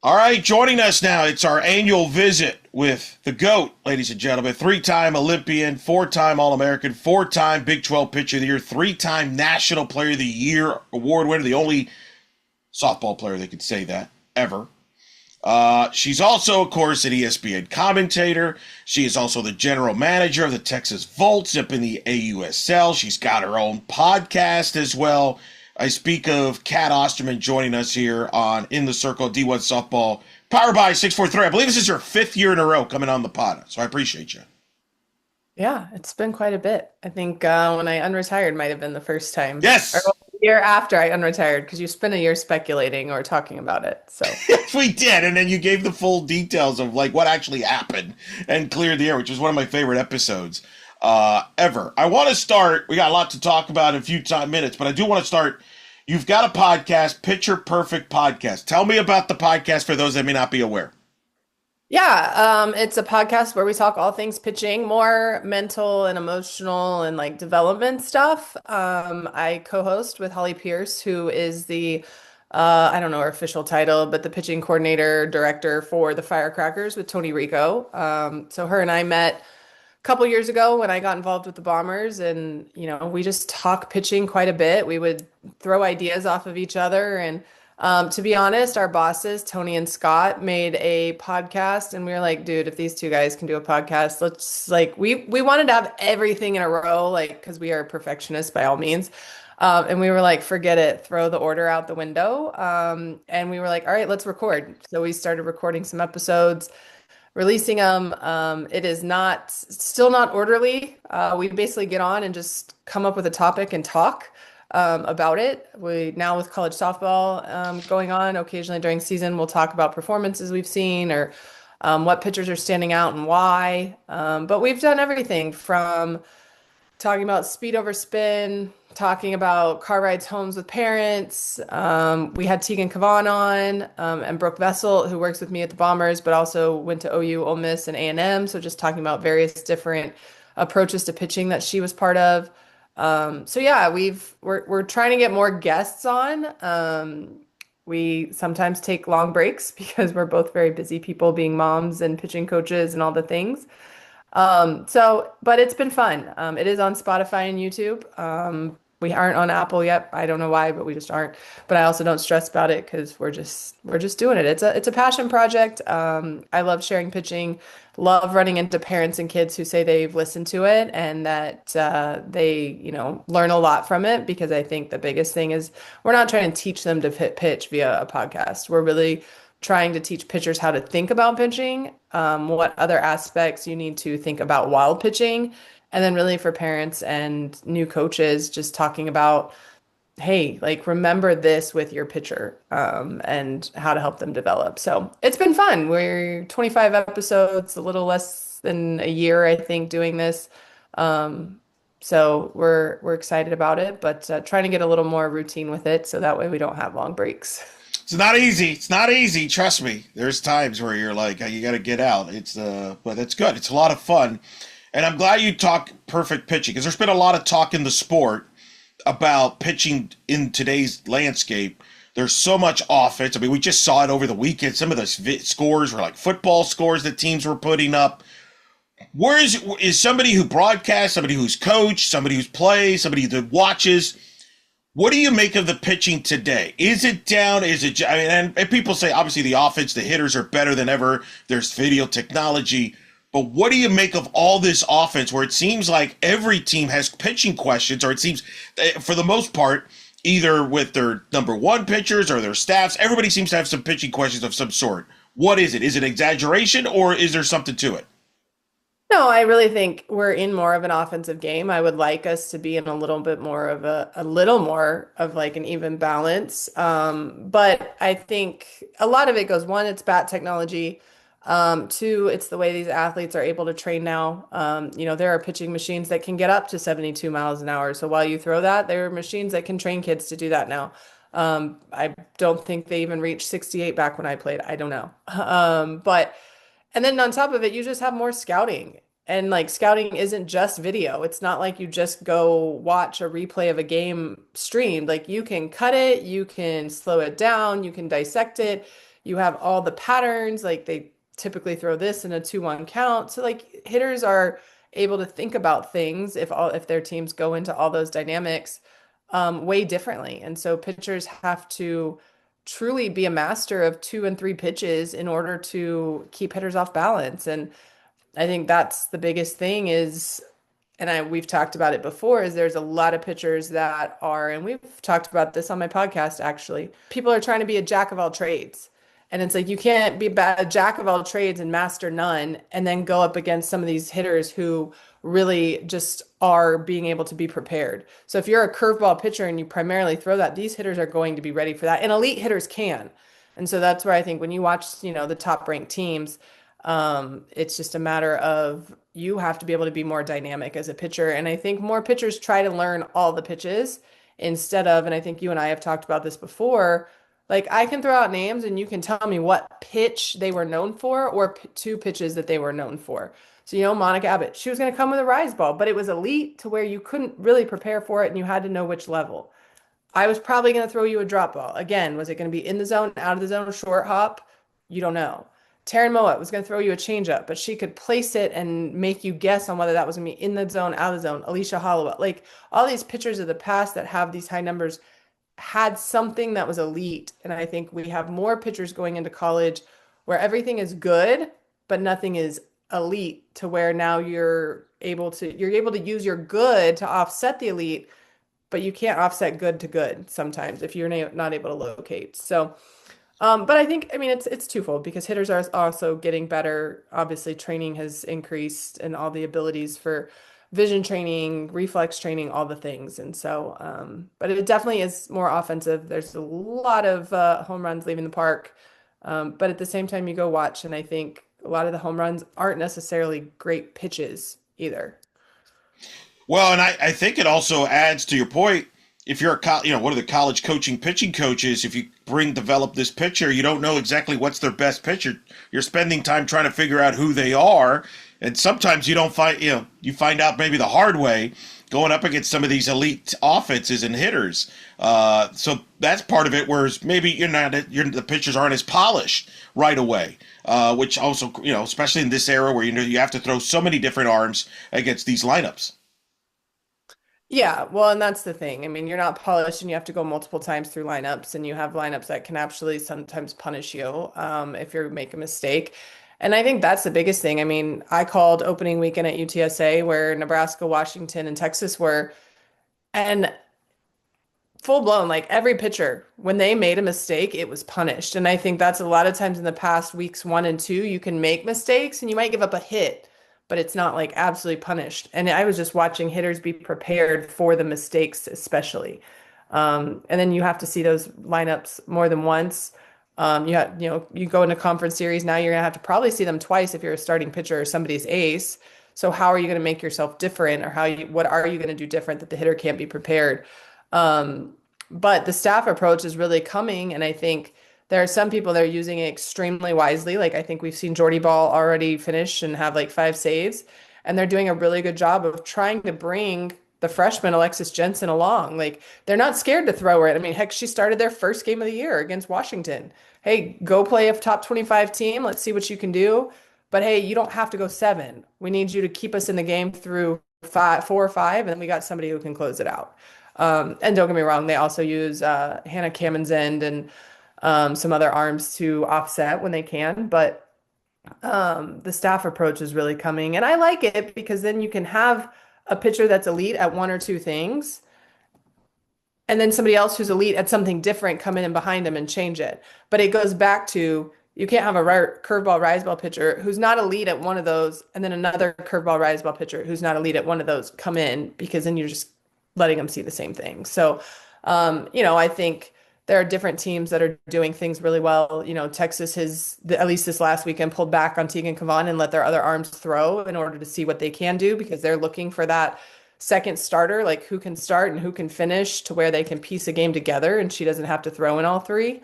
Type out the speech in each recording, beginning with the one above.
All right, joining us now, it's our annual visit with the GOAT, ladies and gentlemen. Three-time Olympian, four-time All-American, four-time Big 12 Pitcher of the Year, three-time National Player of the Year award winner, the only softball player that could say that ever. She's also, of course, an ESPN commentator. She is also the general manager of the Texas Volts up in the AUSL. She's got her own podcast as well. I speak of Kat Osterman joining us here on In the Circle D1 Softball, powered by 643. I believe this is her fifth year in a row coming on the pod, so I appreciate you. Yeah, it's been quite a bit. I think when I unretired might have been the first time, or Yes, well, the year after I unretired, because you spent a year speculating or talking about it. So we did, and then you gave the full details of like what actually happened and cleared the air, which was one of my favorite episodes ever. I want to start. We got a lot to talk about in a few minutes, but I do want to start. You've got a podcast, Picture Perfect Podcast. Tell me about the podcast for those that may not be aware. yeah, it's a podcast where we talk all things pitching, more mental and emotional and like development stuff. I co-host with Holly Pierce, who is the I don't know her official title, but the pitching coordinator director for the Firecrackers with Tony Rico. So her and I met couple years ago when I got involved with the Bombers, and we just talk pitching quite a bit. We would throw ideas off of each other, and to be honest, our bosses Tony and Scott made a podcast, and we were like, dude, if these two guys can do a podcast, let's like we wanted to have everything in a row, like because we are perfectionists by all means. And we were like, forget it, throw the order out the window. And we were like, all right, let's record. So we started recording some episodes, releasing them. It is not still not orderly. We basically get on and just come up with a topic and talk about it. We now with college softball going on, occasionally during season, we'll talk about performances we've seen or what pitchers are standing out and why. But we've done everything from talking about speed over spin, talking about car rides homes with parents. We had Tegan Kavan on and Brooke Vessel, who works with me at the Bombers, but also went to OU, Ole Miss, and A&M. So just talking about various different approaches to pitching that she was part of. So yeah, we're trying to get more guests on. We sometimes take long breaks because we're both very busy people being moms and pitching coaches and all the things. But it's been fun. It is on Spotify and YouTube. We aren't on Apple yet. I don't know why, but we just aren't. But I also don't stress about it because we're just doing it. It's a passion project. I love sharing pitching, love running into parents and kids who say they've listened to it and that they, learn a lot from it because I think the biggest thing is we're not trying to teach them to pitch via a podcast. We're really trying to teach pitchers how to think about pitching, what other aspects you need to think about while pitching, and then really for parents and new coaches, just talking about, hey, like remember this with your pitcher, and how to help them develop. So it's been fun. We're 25 episodes, a little less than a year, I think, doing this. So we're excited about it, but trying to get a little more routine with it so that way we don't have long breaks. It's not easy. It's not easy. Trust me. There's times where you're like, you got to get out. But it's good. It's a lot of fun. And I'm glad you talk perfect pitching because there's been a lot of talk in the sport about pitching in today's landscape. There's so much offense. I mean, we just saw it over the weekend. Some of the scores were like football scores that teams were putting up. Where is somebody who broadcasts, somebody who's coached, somebody who's plays, somebody that watches? What do you make of the pitching today? Is it down? Is it? I mean, and people say obviously the offense, the hitters are better than ever. There's video technology. But what do you make of all this offense where it seems like every team has pitching questions, or it seems, for the most part, either with their number one pitchers or their staffs, everybody seems to have some pitching questions of some sort. What is it? Is it exaggeration or is there something to it? No, I really think we're in more of an offensive game. I would like us to be in a little bit more of a little more of like an even balance. But I think a lot of it goes, one, it's bat technology. Two, it's the way these athletes are able to train now. There are pitching machines that can get up to 72 miles an hour. So while you throw that, there are machines that can train kids to do that now. I don't think they even reached 68 back when I played. I don't know. And then on top of it, you just have more scouting. And like scouting isn't just video. It's not like you just go watch a replay of a game streamed. Like you can cut it, you can slow it down, you can dissect it. You have all the patterns, like they typically throw this in a 2-1 count. So like hitters are able to think about things if their teams go into all those dynamics way differently. And so pitchers have to truly be a master of 2 and 3 pitches in order to keep hitters off balance. And I think that's the biggest thing is, and we've talked about it before, is there's a lot of pitchers that are, and we've talked about this on my podcast actually. People are trying to be a jack of all trades. And it's like you can't be a jack of all trades and master none, and then go up against some of these hitters who really just are being able to be prepared. So if you're a curveball pitcher and you primarily throw that, these hitters are going to be ready for that. And elite hitters can. And so that's where I think when you watch, the top ranked teams, it's just a matter of you have to be able to be more dynamic as a pitcher. And I think more pitchers try to learn all the pitches instead of, and I think you and I have talked about this before, like I can throw out names and you can tell me what pitch they were known for or 2 pitches that they were known for. So, Monica Abbott, she was going to come with a rise ball, but it was elite to where you couldn't really prepare for it and you had to know which level. I was probably going to throw you a drop ball. Again, was it going to be in the zone, out of the zone, short hop? You don't know. Taryn Mowat was going to throw you a changeup, but she could place it and make you guess on whether that was going to be in the zone, out of the zone. Alicia Hollowell, like all these pitchers of the past that have these high numbers had something that was elite. And I think we have more pitchers going into college where everything is good, but nothing is elite to where now you're able to use your good to offset the elite, but you can't offset good to good sometimes if you're not able to locate. So, but I think, I mean, it's twofold because hitters are also getting better. Obviously, training has increased and all the abilities for vision training, reflex training, all the things. And so, but it definitely is more offensive. There's a lot of home runs leaving the park. But at the same time, you go watch, and I think a lot of the home runs aren't necessarily great pitches either. Well, and I think it also adds to your point. If you're one of the college coaching pitching coaches, if you develop this pitcher, you don't know exactly what's their best pitcher. You're spending time trying to figure out who they are, and sometimes you don't find, you find out maybe the hard way going up against some of these elite offenses and hitters. So that's part of it. Whereas maybe the pitchers aren't as polished right away, which also, especially in this era where you have to throw so many different arms against these lineups. Yeah, well, and that's the thing. I mean, you're not polished and you have to go multiple times through lineups, and you have lineups that can actually sometimes punish you if you make a mistake. And I think that's the biggest thing. I mean, I called opening weekend at UTSA where Nebraska, Washington, and Texas were, and full blown, like every pitcher, when they made a mistake, it was punished. And I think that's a lot of times in the past weeks 1 and 2, you can make mistakes and you might give up a hit, but it's not like absolutely punished. And I was just watching hitters be prepared for the mistakes, especially. And then you have to see those lineups more than once. You go into conference series now, you're gonna have to probably see them twice if you're a starting pitcher or somebody's ace. So how are you going to make yourself different, or what are you going to do different that the hitter can't be prepared? But the staff approach is really coming, and I think there are some people that are using it extremely wisely. Like I think we've seen Jordy Ball already finish and have like 5 saves, and they're doing a really good job of trying to bring the freshman Alexis Jensen along. Like they're not scared to throw her in. I mean, heck, she started their first game of the year against Washington. Hey, go play a top 25 team. Let's see what you can do. But hey, you don't have to go 7. We need you to keep us in the game through 4 or 5, and then we got somebody who can close it out. And don't get me wrong, they also use Hannah Camenzind and some other arms to offset when they can. But the staff approach is really coming. And I like it because then you can have a pitcher that's elite at 1 or 2 things, and then somebody else who's elite at something different come in and behind them and change it. But it goes back to you can't have a curveball rise ball pitcher who's not elite at one of those, and then another curveball rise ball pitcher who's not elite at one of those come in, because then you're just letting them see the same thing. So, I think there are different teams that are doing things really well. Texas has, at least this last weekend, pulled back on Tegan Cavan and let their other arms throw in order to see what they can do, because they're looking for that second starter, like who can start and who can finish to where they can piece a game together and she doesn't have to throw in all 3.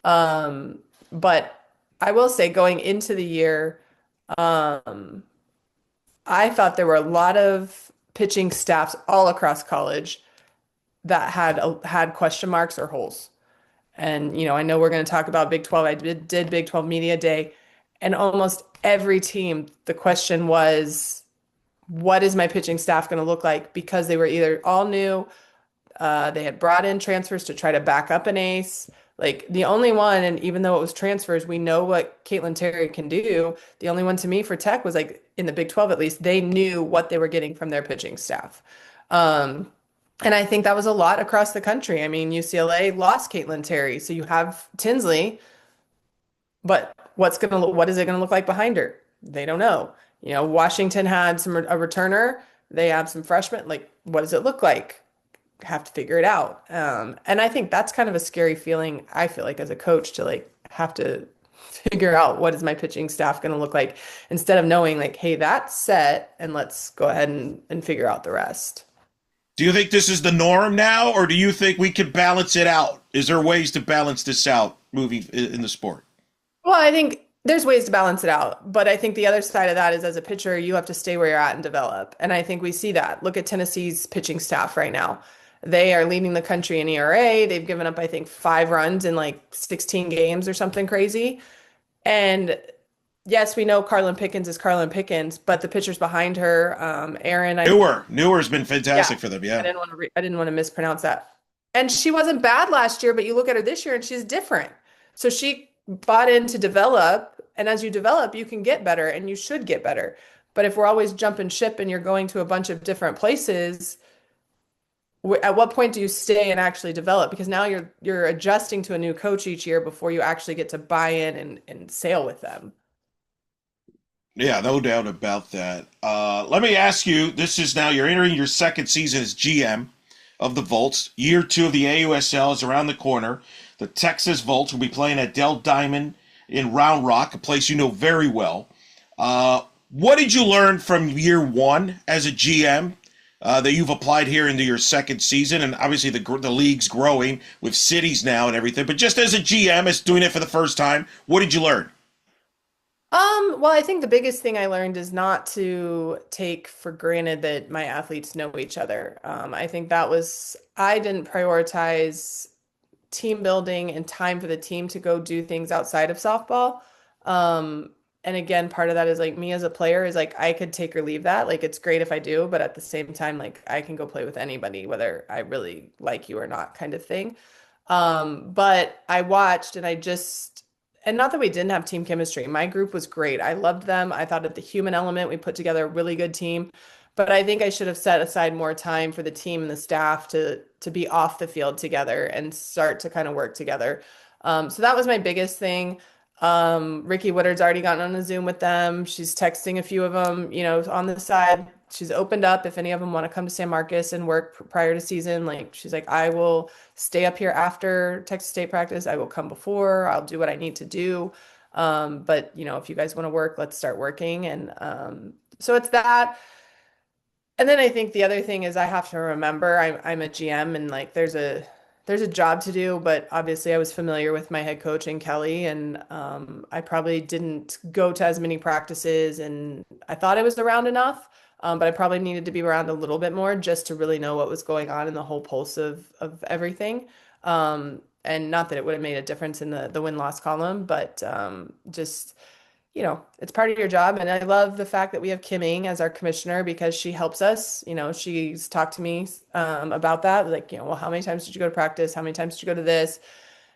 But I will say going into the year, I thought there were a lot of pitching staffs all across college that had question marks or holes. And, I know we're going to talk about Big 12. I did Big 12 Media Day, and almost every team, the question was, what is my pitching staff going to look like? Because they were either all new, they had brought in transfers to try to back up an ace. Like the only one, and even though it was transfers, we know what Caitlin Terry can do. The only one to me for Tech was like in the Big 12 at least, they knew what they were getting from their pitching staff. Um, and I think that was a lot across the country. I mean, UCLA lost Caitlin Terry, so you have Tinsley, but what is it gonna look like behind her? They don't know. Washington had a returner. They have some freshmen. Like, what does it look like? Have to figure it out. And I think that's kind of a scary feeling, I feel like, as a coach to like have to figure out what is my pitching staff going to look like instead of knowing like, hey, that's set and let's go ahead and figure out the rest. Do you think this is the norm now, or do you think we can balance it out? Is there ways to balance this out moving in the sport? Well, I think there's ways to balance it out, but I think the other side of that is as a pitcher, you have to stay where you're at and develop. And I think we see that. Look at Tennessee's pitching staff right now. They are leading the country in ERA. They've given up, I think, 5 runs in like 16 games or something crazy. And yes, we know Carlin Pickens is Carlin Pickens, but the pitchers behind her, Aaron, Newer has been yeah, fantastic for them. Yeah. I didn't want to mispronounce that. And she wasn't bad last year, but you look at her this year and she's different. So she bought in to develop, and as you develop, you can get better and you should get better. But if we're always jumping ship and you're going to a bunch of different places, at what point do you stay and actually develop? Because now you're adjusting to a new coach each year before you actually get to buy in and sail with them. Yeah, no doubt about that. Let me ask you, this is now, you're entering your second season as GM of the Volts. Year two of the AUSL is around the corner. The Texas Volts will be playing at Dell Diamond in Round Rock, a place you know very well. What did you learn from year one as a GM that you've applied here into your second season? And obviously the league's growing with cities now and everything. But just as a GM, as doing it for the first time, what did you learn? Well, I think the biggest thing I learned is not to take for granted that my athletes know each other. I think I didn't prioritize team building and time for the team to go do things outside of softball. And again, part of that is like me as a player is like I could take or leave that. Like it's great if I do, but at the same time, like I can go play with anybody, whether I really like you or not, kind of thing. But I watched and not that we didn't have team chemistry. My group was great. I loved them. I thought at the human element, we put together a really good team. But I think I should have set aside more time for the team and the staff to be off the field together and start to kind of work together. So that was my biggest thing. Ricky Woodard's already gotten on a Zoom with them. She's texting a few of them, on the side. She's opened up if any of them want to come to San Marcos and work prior to season. Like she's like, I will stay up here after Texas State practice. I will come before. I'll do what I need to do. But if you guys want to work, let's start working. And so it's that. And then I think the other thing is I have to remember I'm a GM and like there's a job to do, but obviously I was familiar with my head coach and Kelly, and I probably didn't go to as many practices, and I thought I was around enough, but I probably needed to be around a little bit more just to really know what was going on in the whole pulse of everything. And not that it would have made a difference in the win-loss column, but just it's part of your job. And I love the fact that we have Kim Ing as our commissioner because she helps us. She's talked to me about that. Like, well, how many times did you go to practice? How many times did you go to this?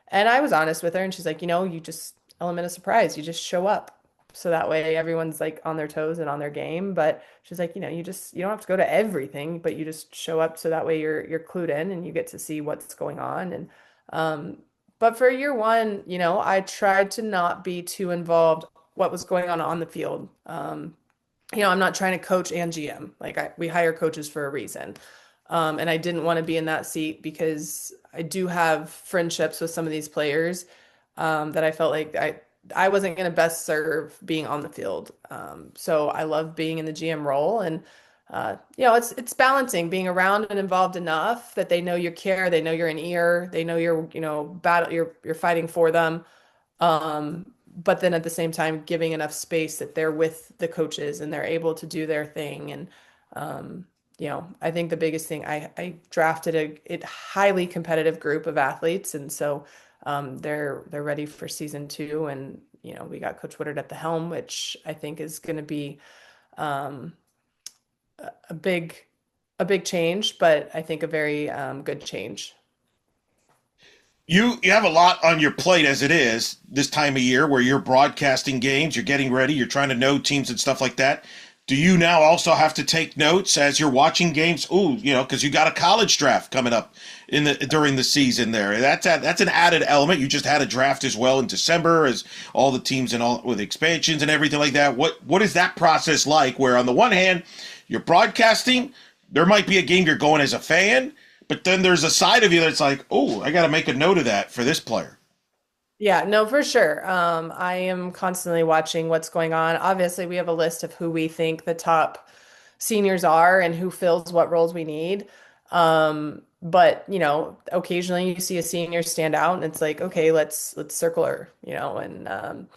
And I was honest with her and she's like, you just element of surprise. You just show up. So that way everyone's like on their toes and on their game. But she's like, you don't have to go to everything, but you just show up so that way you're clued in and you get to see what's going on. And but for year one, I tried to not be too involved what was going on the field. I'm not trying to coach and GM. Like we hire coaches for a reason. And I didn't want to be in that seat because I do have friendships with some of these players that I felt like I wasn't going to best serve being on the field. So I love being in the GM role, and it's balancing being around and involved enough that they know your care, they know you're an ear, they know you're battle you're fighting for them. But then at the same time giving enough space that they're with the coaches and they're able to do their thing. And I think the biggest thing I drafted a highly competitive group of athletes, and so they're ready for season two, and we got Coach Woodard at the helm, which I think is going to be um, a big a big change, but I think a very good change. You have a lot on your plate as it is this time of year where you're broadcasting games, you're getting ready, you're trying to know teams and stuff like that. Do you now also have to take notes as you're watching games? Ooh, because you got a college draft coming up in the during the season there. That's an added element. You just had a draft as well in December as all the teams and all with expansions and everything like that. What is that process like where on the one hand, you're broadcasting, there might be a game you're going as a fan, but then there's a side of you that's like, oh, I got to make a note of that for this player. Yeah, no, for sure. I am constantly watching what's going on. Obviously, we have a list of who we think the top seniors are and who fills what roles we need. But occasionally you see a senior stand out, and it's like, okay, let's circle her, and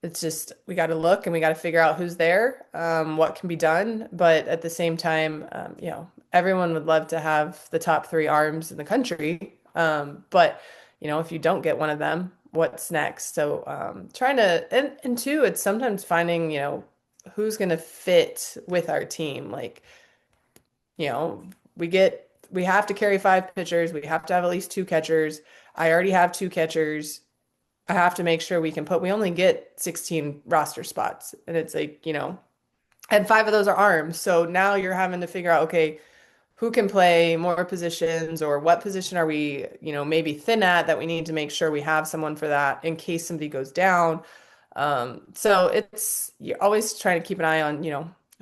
it's just we got to look and we got to figure out who's there, what can be done. But at the same time, everyone would love to have the top three arms in the country. But if you don't get one of them, what's next? So trying to and two, it's sometimes finding, who's going to fit with our team. Like, you know, we have to carry five pitchers. We have to have at least two catchers. I already have two catchers. I have to make sure we only get 16 roster spots. And it's like, and five of those are arms. So now you're having to figure out, okay, who can play more positions, or what position are we, maybe thin at that we need to make sure we have someone for that in case somebody goes down. So you're always trying to keep an eye on,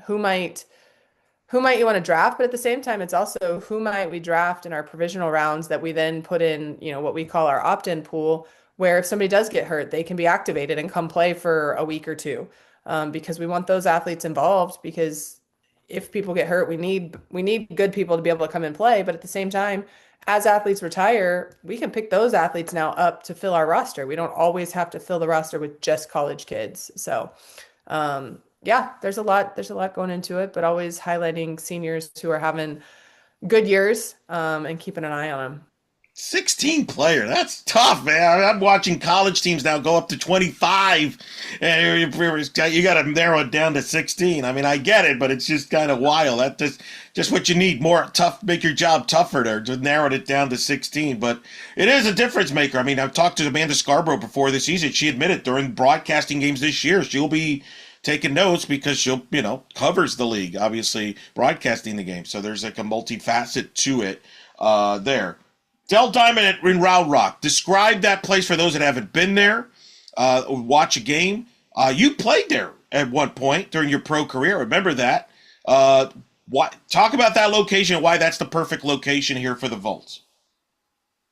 who might you want to draft, but at the same time, it's also who might we draft in our provisional rounds that we then put in, what we call our opt-in pool, where if somebody does get hurt, they can be activated and come play for a week or two, because we want those athletes involved. Because if people get hurt, we need good people to be able to come and play. But at the same time, as athletes retire, we can pick those athletes now up to fill our roster. We don't always have to fill the roster with just college kids. So yeah, there's a lot going into it, but always highlighting seniors who are having good years, and keeping an eye on them. 16 player. That's tough, man. I'm watching college teams now go up to 25, and you got to narrow it down to 16. I mean, I get it, but it's just kind of wild. That's just what you need. More tough, make your job tougher to narrow it down to 16. But it is a difference maker. I mean, I've talked to Amanda Scarborough before this season. She admitted during broadcasting games this year, she'll be taking notes because she'll, covers the league, obviously broadcasting the game. So there's like a multifaceted to it there. Dell Diamond in Round Rock. Describe that place for those that haven't been there, watch a game. You played there at one point during your pro career. Remember that. Talk about that location and why that's the perfect location here for the Volts.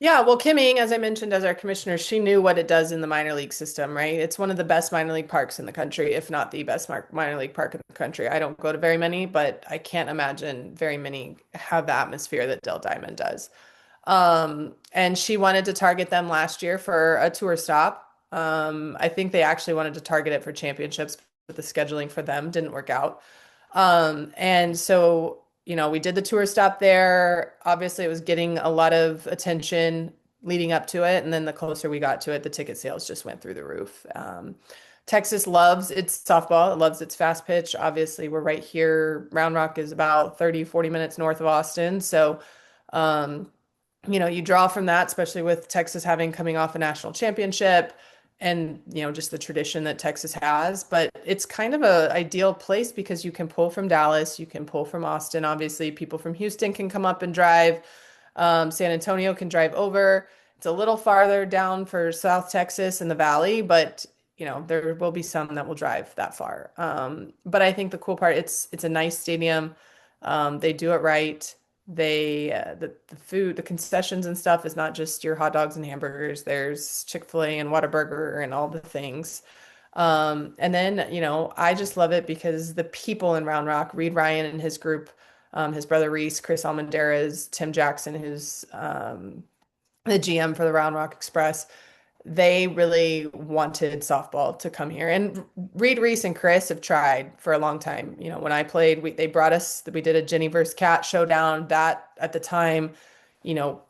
Yeah, well, Kimming, as I mentioned, as our commissioner, she knew what it does in the minor league system, right? It's one of the best minor league parks in the country, if not the best minor league park in the country. I don't go to very many, but I can't imagine very many have the atmosphere that Dell Diamond does. And she wanted to target them last year for a tour stop. I think they actually wanted to target it for championships, but the scheduling for them didn't work out. And so, we did the tour stop there. Obviously, it was getting a lot of attention leading up to it. And then the closer we got to it, the ticket sales just went through the roof. Texas loves its softball. It loves its fast pitch. Obviously, we're right here. Round Rock is about 30, 40 minutes north of Austin. So, you draw from that, especially with Texas having coming off a national championship, and just the tradition that Texas has. But it's kind of a ideal place because you can pull from Dallas, you can pull from Austin. Obviously, people from Houston can come up and drive. San Antonio can drive over. It's a little farther down for South Texas and the Valley, but there will be some that will drive that far. But I think the cool part, it's a nice stadium. They do it right. The food, the concessions and stuff is not just your hot dogs and hamburgers. There's Chick-fil-A and Whataburger and all the things. And then, I just love it because the people in Round Rock, Reed Ryan and his group, his brother Reese, Chris Almendarez, Tim Jackson, who's the GM for the Round Rock Express, they really wanted softball to come here. And Reed, Reese, and Chris have tried for a long time. When I played, they brought us, we did a Jenny versus Cat showdown that at the time, you know,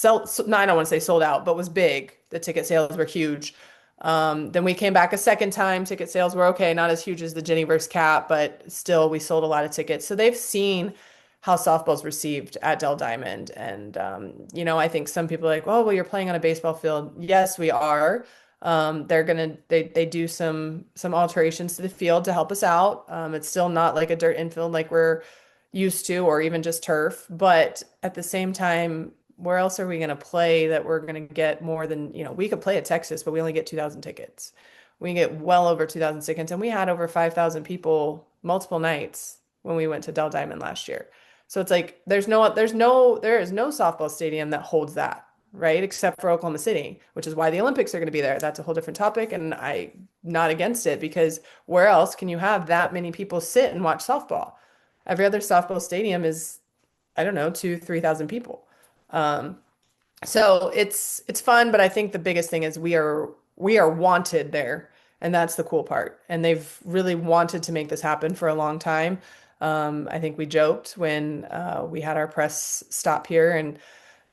no, I don't want to say sold out, but was big. The ticket sales were huge. Then we came back a second time. Ticket sales were okay, not as huge as the Jenny versus Cat, but still we sold a lot of tickets. So they've seen how softball's received at Dell Diamond. And I think some people are like, oh, well, you're playing on a baseball field. Yes, we are. They do some alterations to the field to help us out. It's still not like a dirt infield like we're used to, or even just turf. But at the same time, where else are we going to play that we're going to get more than, we could play at Texas, but we only get 2,000 tickets. We can get well over 2,000 tickets, and we had over 5,000 people multiple nights when we went to Dell Diamond last year. So it's like there is no softball stadium that holds that, right? Except for Oklahoma City, which is why the Olympics are going to be there. That's a whole different topic, and I'm not against it because where else can you have that many people sit and watch softball? Every other softball stadium is, I don't know, 3,000 people. Um, so it's fun, but I think the biggest thing is we are wanted there, and that's the cool part. And they've really wanted to make this happen for a long time. I think we joked when we had our press stop here, and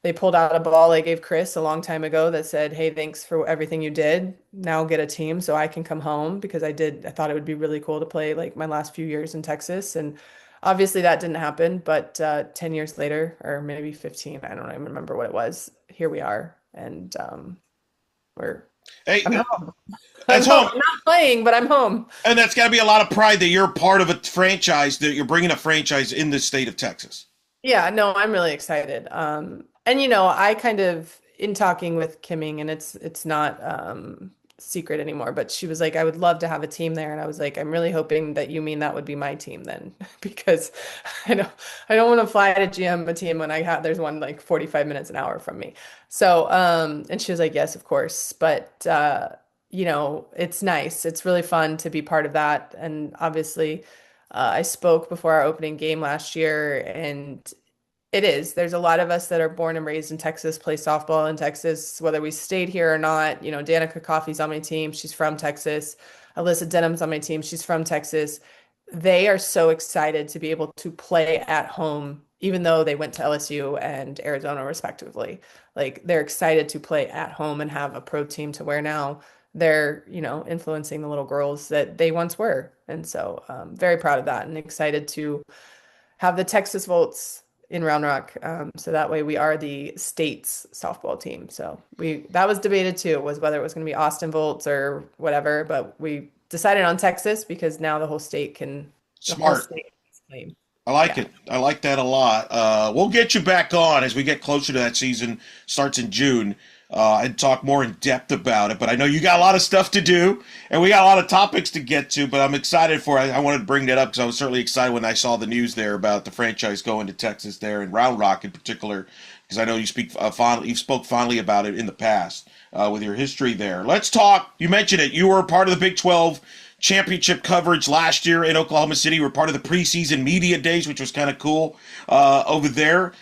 they pulled out a ball I gave Chris a long time ago that said, "Hey, thanks for everything you did. Now get a team so I can come home," because I thought it would be really cool to play like my last few years in Texas. And obviously that didn't happen, but 10 years later, or maybe 15, I don't even remember what it was. Here we are. And we're Hey, I'm home. I'm that's home. home. I'm not playing, but I'm home. And that's got to be a lot of pride that you're part of a franchise, that you're bringing a franchise in the state of Texas. Yeah, no, I'm really excited. And I kind of in talking with Kimming, and it's not secret anymore, but she was like, I would love to have a team there. And I was like, I'm really hoping that you mean that would be my team then, because I don't want to fly to GM a team when there's one like 45 minutes an hour from me. So and she was like, yes, of course. But it's nice. It's really fun to be part of that. And obviously I spoke before our opening game last year, and it is. There's a lot of us that are born and raised in Texas, play softball in Texas, whether we stayed here or not. Danica Coffey's on my team. She's from Texas. Alyssa Denham's on my team. She's from Texas. They are so excited to be able to play at home, even though they went to LSU and Arizona respectively. Like they're excited to play at home and have a pro team to where now they're, influencing the little girls that they once were. And so very proud of that and excited to have the Texas Volts in Round Rock. So that way we are the state's softball team. So that was debated too, was whether it was going to be Austin Volts or whatever, but we decided on Texas because now the whole Smart. state can claim. I like Yeah. it. I like that a lot. We'll get you back on as we get closer to that season, starts in June, and talk more in depth about it. But I know you got a lot of stuff to do, and we got a lot of topics to get to. But I'm excited for it. I wanted to bring that up because I was certainly excited when I saw the news there about the franchise going to Texas there and Round Rock in particular, because I know you speak fondly, you've spoke fondly about it in the past with your history there. Let's talk. You mentioned it. You were part of the Big 12 championship coverage last year in Oklahoma City. You were part of the preseason media days, which was kind of cool over there.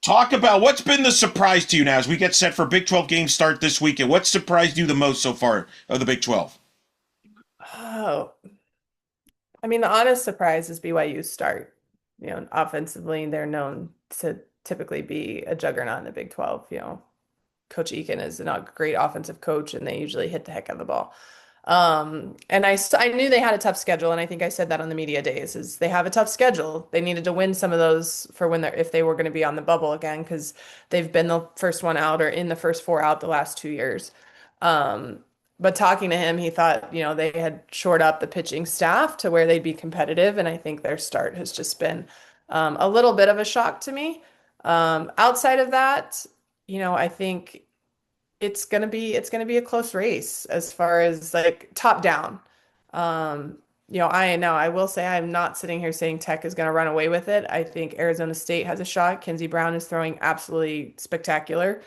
Talk about what's been the surprise to you now as we get set for Big 12 games start this weekend. What surprised you the most so far of the Big 12? Oh, I mean, the honest surprise is BYU's start. Offensively, they're known to typically be a juggernaut in the Big 12. Coach Eakin is a great offensive coach, and they usually hit the heck out of the ball. And I knew they had a tough schedule, and I think I said that on the media days, is they have a tough schedule. They needed to win some of those for if they were going to be on the bubble again, because they've been the first one out or in the first four out the last 2 years. But talking to him, he thought, they had shored up the pitching staff to where they'd be competitive, and I think their start has just been a little bit of a shock to me. Outside of that, I think it's gonna be a close race as far as like top down. I will say I'm not sitting here saying Tech is gonna run away with it. I think Arizona State has a shot. Kinsey Brown is throwing absolutely spectacular.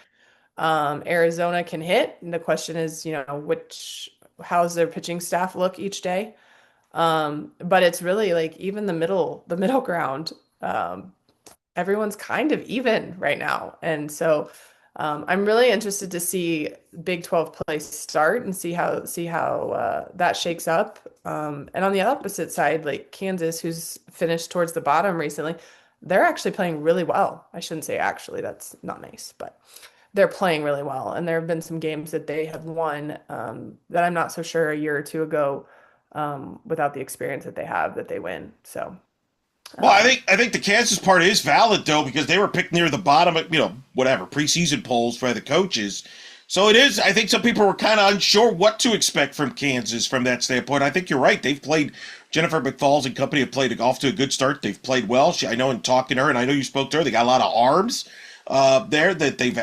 Arizona can hit, and the question is, how's their pitching staff look each day? But it's really like even the middle ground. Everyone's kind of even right now. And so I'm really interested to see Big 12 play start and see how that shakes up. And on the opposite side, like Kansas, who's finished towards the bottom recently, they're actually playing really well. I shouldn't say actually, that's not nice, but they're playing really well. And there have been some games that they have won that I'm not so sure a year or two ago, without the experience that they have, that they win. So, Well, I um, think I think the Kansas part is valid though because they were picked near the bottom of whatever preseason polls by the coaches. So it is. I think some people were kind of unsure what to expect from Kansas from that standpoint. I think you're right. They've played Jennifer McFalls and company have played off to a good start. They've played well. I know in talking to her, and I know you spoke to her. They got a lot of arms there that they've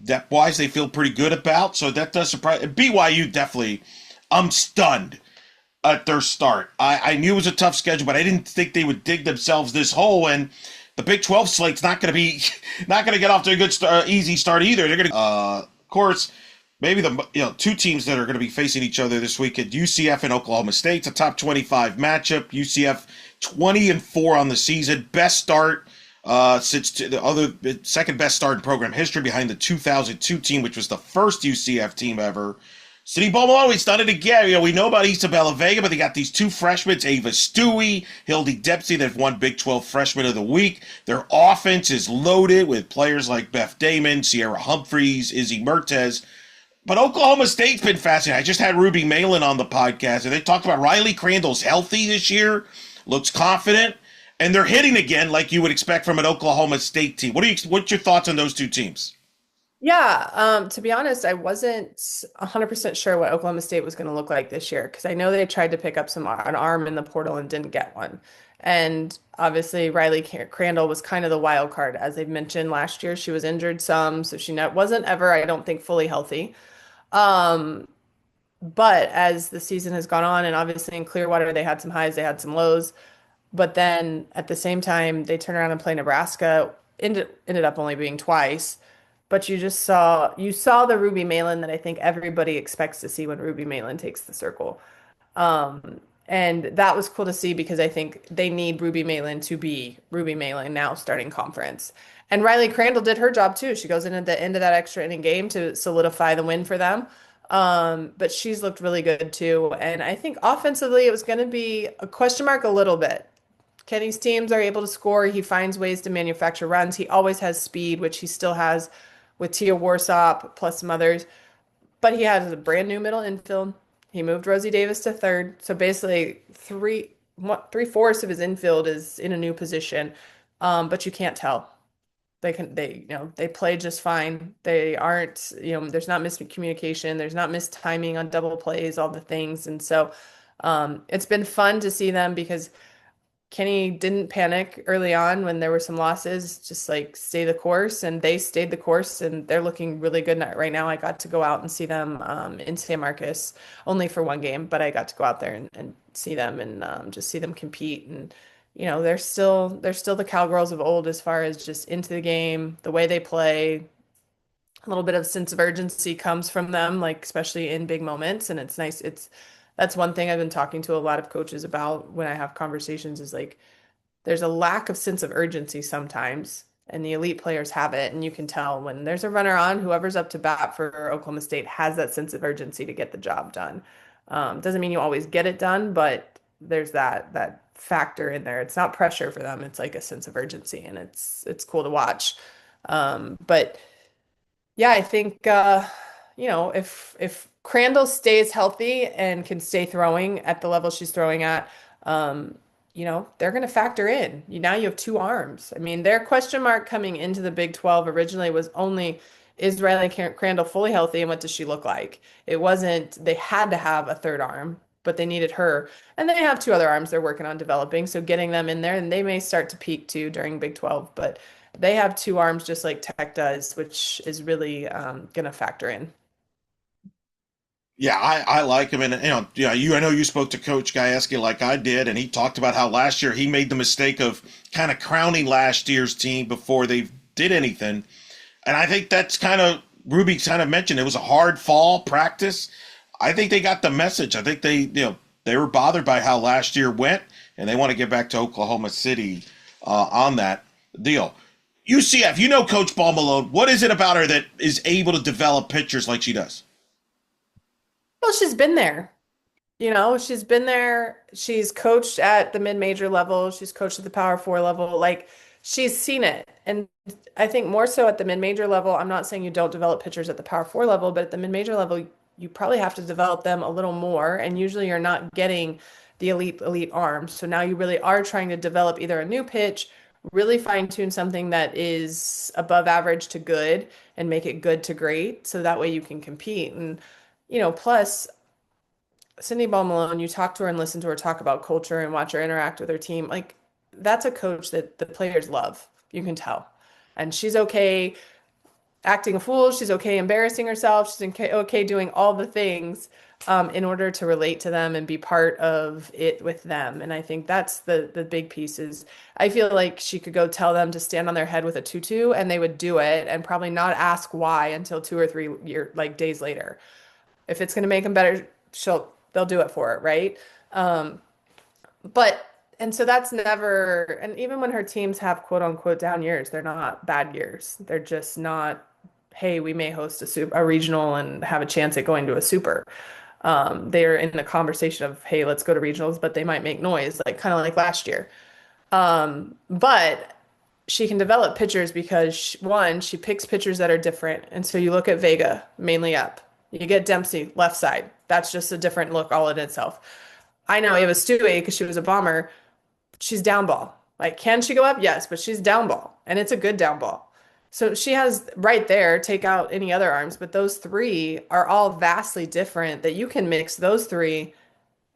depth wise they feel pretty good about. So that does surprise. BYU definitely. I'm stunned at their start. I knew it was a tough schedule, but I didn't think they would dig themselves this hole. And the Big 12 slate's not going to be not going to get off to a good easy start either. They're going to, of course, maybe the two teams that are going to be facing each other this weekend: UCF and Oklahoma State. It's a top 25 matchup. UCF 20-4 on the season, best start since the other second best start in program history behind the 2002 team, which was the first UCF team ever. City Ball Malone, he's done it again. We know about Isabella Vega, but they got these two freshmen, Ava Stewie, Hildy Dempsey, that have won Big 12 Freshman of the Week. Their offense is loaded with players like Beth Damon, Sierra Humphreys, Izzy Mertez. But Oklahoma State's been fascinating. I just had Ruby Malin on the podcast, and they talked about Riley Crandall's healthy this year, looks confident, and they're hitting again like you would expect from an Oklahoma State team. What's your thoughts on those two teams? yeah, to be honest, I wasn't 100% sure what Oklahoma State was going to look like this year because I know they tried to pick up an arm in the portal and didn't get one. And obviously, Riley Crandall was kind of the wild card. As I mentioned last year, she was injured some, so she wasn't ever, I don't think, fully healthy. Um, but as the season has gone on, and obviously in Clearwater, they had some highs, they had some lows. But then at the same time, they turn around and play Nebraska. Ended up only being twice. But you saw the Ruby Malin that I think everybody expects to see when Ruby Malin takes the circle. And that was cool to see because I think they need Ruby Malin to be Ruby Malin now starting conference. And Riley Crandall did her job too. She goes in at the end of that extra inning game to solidify the win for them. But she's looked really good too. And I think offensively it was going to be a question mark a little bit. Kenny's teams are able to score. He finds ways to manufacture runs. He always has speed, which he still has with Tia Warsop plus some others. But he has a brand new middle infield. He moved Rosie Davis to third. So basically, three-fourths of his infield is in a new position. But you can't tell. They play just fine. They aren't, there's not miscommunication. There's not mistiming on double plays, all the things. And so it's been fun to see them because Kenny didn't panic early on when there were some losses, just like stay the course, and they stayed the course, and they're looking really good right now. I got to go out and see them in San Marcos only for one game, but I got to go out there and see them and just see them compete. And they're still the Cowgirls of old as far as just into the game, the way they play. A little bit of sense of urgency comes from them, like especially in big moments, and it's nice. That's one thing I've been talking to a lot of coaches about when I have conversations is like there's a lack of sense of urgency sometimes, and the elite players have it, and you can tell when there's a runner on, whoever's up to bat for Oklahoma State has that sense of urgency to get the job done. Doesn't mean you always get it done, but there's that factor in there. It's not pressure for them. It's like a sense of urgency, and it's cool to watch. But yeah, I think if Crandall stays healthy and can stay throwing at the level she's throwing at, they're going to factor in. Now you have two arms. I mean, their question mark coming into the Big 12 originally was only is Riley Crandall fully healthy and what does she look like? It wasn't they had to have a third arm, but they needed her. And they have two other arms they're working on developing, so getting them in there and they may start to peak too during Big 12, but they have two arms just like Tech does, which is really going to factor in. Yeah, I like him, and I know you spoke to Coach Gajewski like I did, and he talked about how last year he made the mistake of kind of crowning last year's team before they did anything, and I think that's kind of Ruby kind of mentioned it was a hard fall practice. I think they got the message. I think they were bothered by how last year went, and they want to get back to Oklahoma City on that deal. UCF, Coach Ball Malone. What is it about her that is able to develop pitchers like she does? Well, she's been there. She's been there. She's coached at the mid-major level. She's coached at the Power Four level. Like, she's seen it. And I think more so at the mid-major level, I'm not saying you don't develop pitchers at the power four level, but at the mid-major level, you probably have to develop them a little more. And usually you're not getting the elite arms. So now you really are trying to develop either a new pitch, really fine-tune something that is above average to good and make it good to great. So that way you can compete. And, plus Cindy Ball Malone, you talk to her and listen to her talk about culture and watch her interact with her team. Like that's a coach that the players love. You can tell. And she's okay acting a fool. She's okay embarrassing herself. She's okay doing all the things in order to relate to them and be part of it with them. And I think that's the big piece is I feel like she could go tell them to stand on their head with a tutu and they would do it and probably not ask why until 2 or 3 days later. If it's going to make them better, they'll do it for it, right? Um, but and so that's never, and even when her teams have quote unquote down years, they're not bad years. They're just not, hey, we may host a regional and have a chance at going to a super. They're in the conversation of, hey, let's go to regionals, but they might make noise, like kind of like last year. But she can develop pitchers because one, she picks pitchers that are different. And so you look at Vega, mainly up. You get Dempsey, left side. That's just a different look all in itself. I know Ava Stewart, because she was a bomber, she's down ball. Like, can she go up? Yes, but she's down ball, and it's a good down ball. So she has right there, take out any other arms, but those three are all vastly different that you can mix those three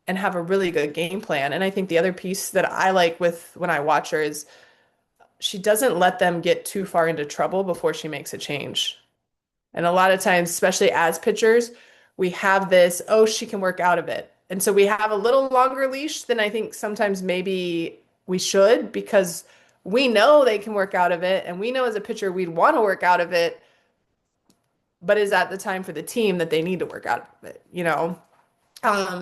and have a really good game plan. And I think the other piece that I like with when I watch her is she doesn't let them get too far into trouble before she makes a change. And a lot of times, especially as pitchers, we have this, oh, she can work out of it. And so we have a little longer leash than I think sometimes maybe we should because we know they can work out of it. And we know as a pitcher, we'd want to work out of it. But is that the time for the team that they need to work out of it?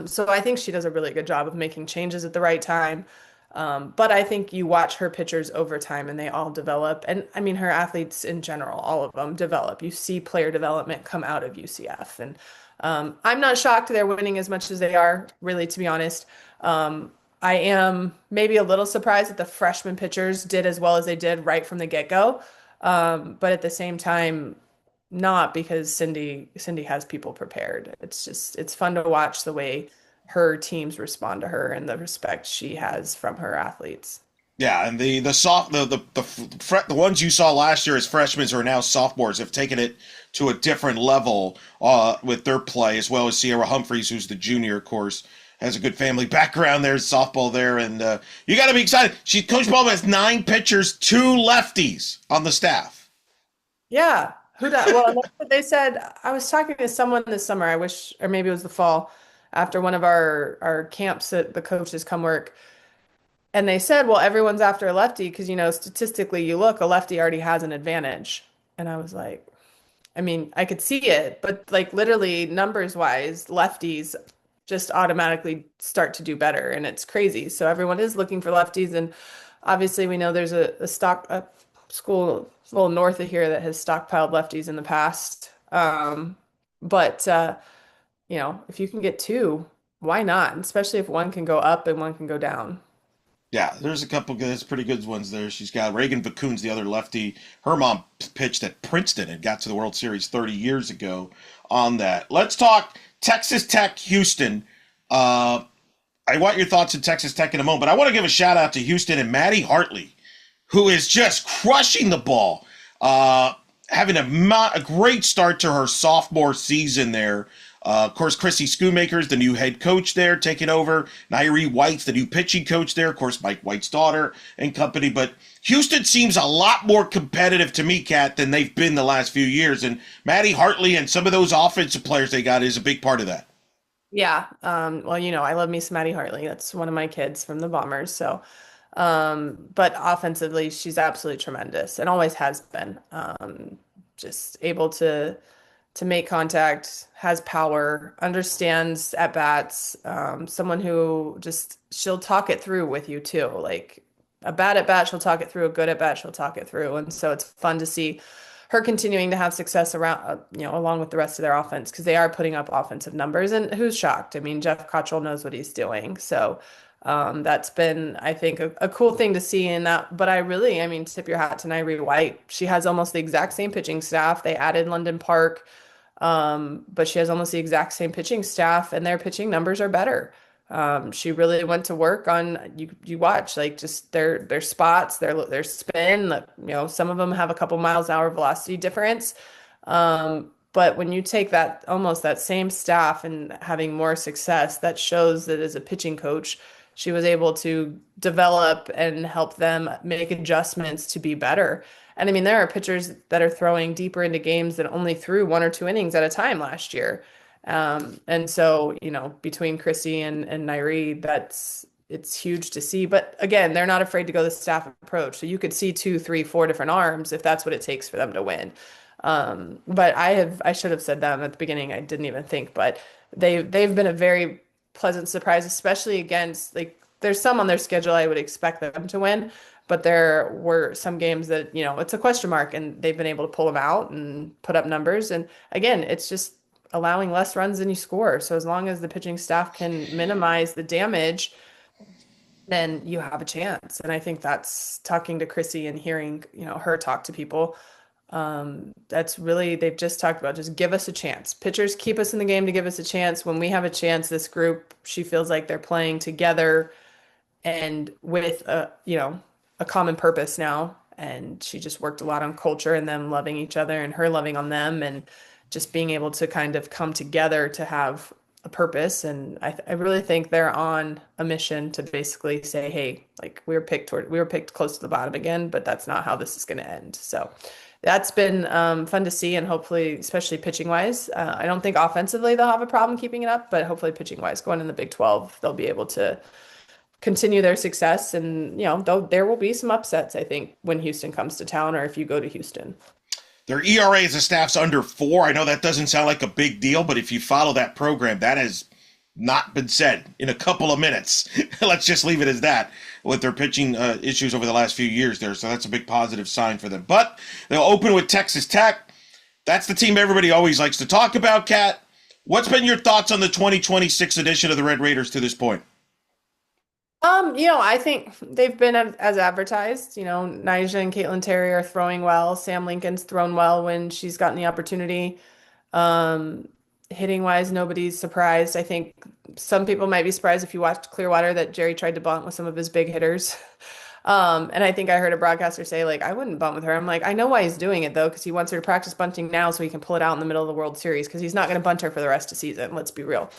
So I think she does a really good job of making changes at the right time. But I think you watch her pitchers over time and they all develop. And I mean, her athletes in general, all of them develop. You see player development come out of UCF. And I'm not shocked they're winning as much as they are, really, to be honest. I am maybe a little surprised that the freshman pitchers did as well as they did right from the get-go. But at the same time, not because Cindy has people prepared. It's fun to watch the way her teams respond to her and the respect she has from her athletes. Yeah, and the ones you saw last year as freshmen who are now sophomores have taken it to a different level with their play, as well as Sierra Humphreys, who's the junior, of course, has a good family background there, softball there, and you got to be excited. Coach Ballman has 9 pitchers, 2 lefties on the staff. Yeah, who does? Well, and that's what they said. I was talking to someone this summer. I wish, or maybe it was the fall, after one of our camps that the coaches come work. And they said, well, everyone's after a lefty because, statistically, you look, a lefty already has an advantage. And I was like, I mean, I could see it, but like literally numbers wise, lefties just automatically start to do better. And it's crazy. So everyone is looking for lefties. And obviously, we know there's a school a little north of here that has stockpiled lefties in the past. But if you can get two, why not? Especially if one can go up and one can go down. Yeah, there's a couple good, pretty good ones there. She's got Reagan Vacoon's the other lefty. Her mom pitched at Princeton and got to the World Series 30 years ago on that. Let's talk Texas Tech, Houston. I want your thoughts on Texas Tech in a moment, but I want to give a shout out to Houston and Maddie Hartley, who is just crushing the ball, having a great start to her sophomore season there. Of course, Chrissy Schoonmaker's the new head coach there, taking over. Nairi White's the new pitching coach there. Of course, Mike White's daughter and company. But Houston seems a lot more competitive to me, Kat, than they've been the last few years. And Maddie Hartley and some of those offensive players they got is a big part of that. Yeah. Well, I love me some Maddie Hartley. That's one of my kids from the Bombers. So, but offensively, she's absolutely tremendous and always has been. Just able to make contact, has power, understands at bats, someone who just she'll talk it through with you too. Like a bad at bat, she'll talk it through, a good at bat, she'll talk it through. And so it's fun to see her continuing to have success around, along with the rest of their offense because they are putting up offensive numbers. And who's shocked? I mean, Jeff Cottrell knows what he's doing. So that's been, I think, a cool thing to see in that. But I mean, tip your hat to Nairi White. She has almost the exact same pitching staff. They added London Park, but she has almost the exact same pitching staff, and their pitching numbers are better. She really went to work on you watch like just their spots, their spin. Some of them have a couple miles an hour velocity difference. But when you take that almost that same staff and having more success, that shows that as a pitching coach, she was able to develop and help them make adjustments to be better. And I mean, there are pitchers that are throwing deeper into games that only threw 1 or 2 innings at a time last year. And so, between Chrissy and Nairi, it's huge to see. But again, they're not afraid to go the staff approach. So you could see 2, 3, 4 different arms if that's what it takes for them to win. But I should have said them at the beginning. I didn't even think, but they've been a very pleasant surprise, especially against like there's some on their schedule I would expect them to win, but there were some games that, it's a question mark and they've been able to pull them out and put up numbers. And again, it's just allowing less runs than you score. So as long as the pitching staff can minimize the damage, then you have a chance. And I think that's talking to Chrissy and hearing, her talk to people. That's really, they've just talked about just give us a chance. Pitchers keep us in the game to give us a chance. When we have a chance, this group, she feels like they're playing together and with a common purpose now. And she just worked a lot on culture and them loving each other and her loving on them and just being able to kind of come together to have a purpose. And I really think they're on a mission to basically say, hey, like we were picked close to the bottom again, but that's not how this is going to end. So that's been fun to see, and hopefully, especially pitching wise, I don't think offensively they'll have a problem keeping it up, but hopefully pitching wise, going in the Big 12, they'll be able to continue their success. And there will be some upsets, I think, when Houston comes to town or if you go to Houston. Their ERA as a staff's under 4. I know that doesn't sound like a big deal, but if you follow that program, that has not been said in a couple of minutes. Let's just leave it as that with their pitching issues over the last few years there. So that's a big positive sign for them. But they'll open with Texas Tech. That's the team everybody always likes to talk about, Kat. What's been your thoughts on the 2026 edition of the Red Raiders to this point? I think they've been as advertised. Nyjah and Caitlin Terry are throwing well. Sam Lincoln's thrown well when she's gotten the opportunity. Hitting wise, nobody's surprised. I think some people might be surprised if you watched Clearwater that Jerry tried to bunt with some of his big hitters. And I think I heard a broadcaster say, like, I wouldn't bunt with her. I'm like, I know why he's doing it, though, because he wants her to practice bunting now so he can pull it out in the middle of the World Series because he's not going to bunt her for the rest of the season. Let's be real.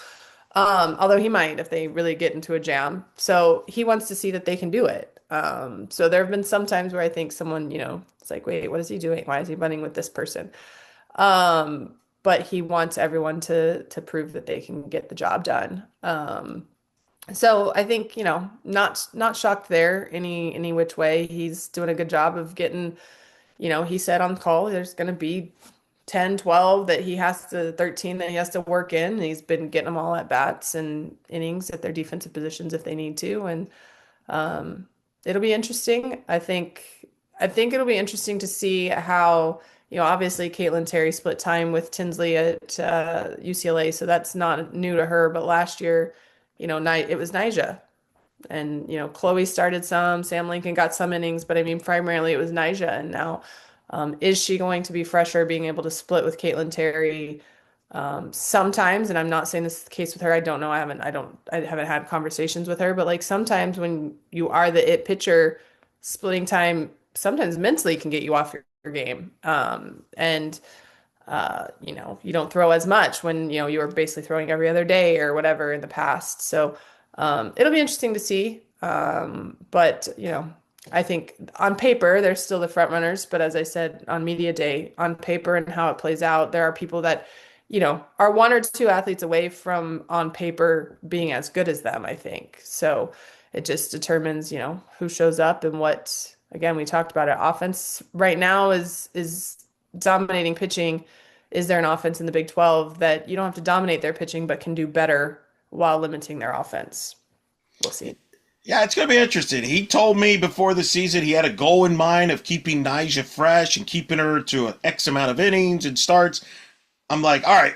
Although he might if they really get into a jam. So he wants to see that they can do it. So there have been some times where I think someone, it's like, wait, what is he doing? Why is he bunting with this person? But he wants everyone to prove that they can get the job done. So I think, not shocked there any which way. He's doing a good job of getting, he said on the call there's going to be 10, 12 that he has to 13 that he has to work in. And he's been getting them all at bats and innings at their defensive positions if they need to. And it'll be interesting. I think it'll be interesting to see how, obviously Caitlin Terry split time with Tinsley at UCLA, so that's not new to her. But last year, it was Nyjah. And, Chloe started some, Sam Lincoln got some innings, but I mean, primarily it was Nyjah. And now, is she going to be fresher, being able to split with Caitlin Terry? Sometimes, and I'm not saying this is the case with her. I don't know. I haven't had conversations with her, but like sometimes when you are the it pitcher, splitting time sometimes mentally can get you off your game. And you don't throw as much when, you were basically throwing every other day or whatever in the past. So, it'll be interesting to see. But I think on paper, they're still the front runners. But as I said on media day, on paper and how it plays out, there are people that, are 1 or 2 athletes away from on paper being as good as them, I think. So it just determines, who shows up and what, again, we talked about it. Offense right now is dominating pitching. Is there an offense in the Big 12 that you don't have to dominate their pitching, but can do better while limiting their offense? We'll see. Yeah, it's going to be interesting. He told me before the season he had a goal in mind of keeping Nyjah fresh and keeping her to an X amount of innings and starts. I'm like, all right,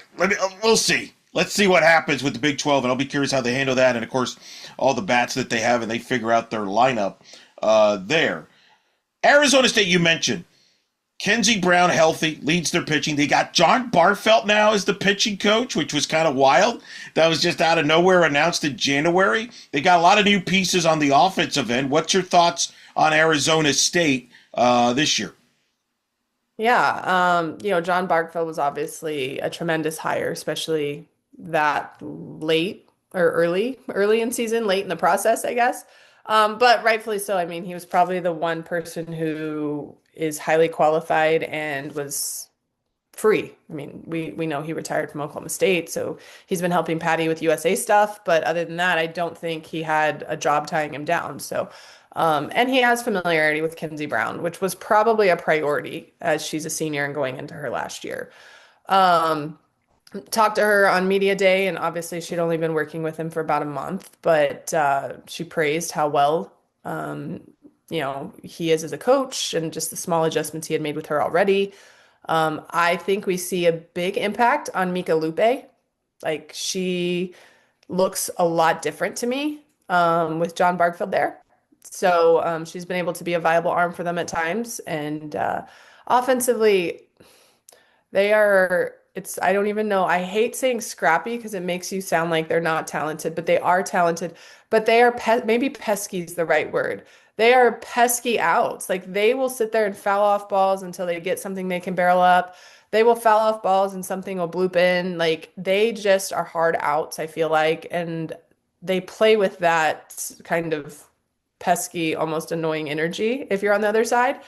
we'll see. Let's see what happens with the Big 12, and I'll be curious how they handle that. And of course, all the bats that they have, and they figure out their lineup there. Arizona State, you mentioned. Kenzie Brown healthy, leads their pitching. They got John Barfelt now as the pitching coach, which was kind of wild. That was just out of nowhere, announced in January. They got a lot of new pieces on the offensive end. What's your thoughts on Arizona State this year? Yeah, John Barkville was obviously a tremendous hire, especially that late or early in season, late in the process, I guess. But rightfully so. I mean, he was probably the one person who is highly qualified and was free. I mean, we know he retired from Oklahoma State, so he's been helping Patty with USA stuff. But other than that, I don't think he had a job tying him down. So, and he has familiarity with Kenzie Brown, which was probably a priority as she's a senior and going into her last year. Um, Talked to her on media day, and obviously she'd only been working with him for about a month, but she praised how well he is as a coach and just the small adjustments he had made with her already. I think we see a big impact on Mika Lupe. Like she looks a lot different to me with John Barkfield there. So she's been able to be a viable arm for them at times. And offensively, they are, I don't even know. I hate saying scrappy because it makes you sound like they're not talented, but they are talented. But they are, maybe pesky is the right word. They are pesky outs. Like they will sit there and foul off balls until they get something they can barrel up. They will foul off balls and something will bloop in. Like they just are hard outs, I feel like. And they play with that kind of pesky, almost annoying energy if you're on the other side.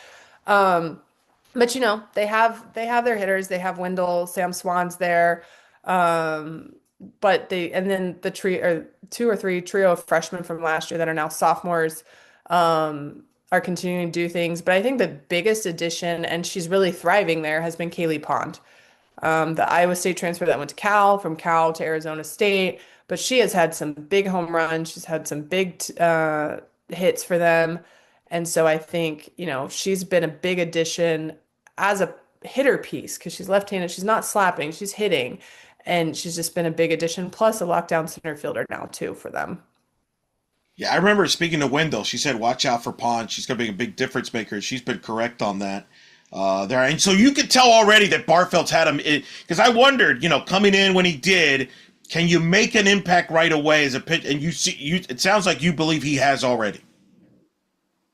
Um, but they have their hitters. They have Wendell, Sam Swan's there. Um, but and then the or two or three trio of freshmen from last year that are now sophomores are continuing to do things. But I think the biggest addition, and she's really thriving there, has been Kaylee Pond, the Iowa State transfer that went to Cal, from Cal to Arizona State. But she has had some big home runs. She's had some big hits for them. And so I think, she's been a big addition as a hitter piece because she's left-handed. She's not slapping, she's hitting. And she's just been a big addition, plus a lockdown center fielder now, too, for them. Yeah, I remember speaking to Wendell. She said, "Watch out for Pond. She's going to be a big difference maker." She's been correct on that. There, and so you could tell already that Barfeld's had him. Because I wondered, coming in when he did, can you make an impact right away as a pitch? And you see, it sounds like you believe he has already.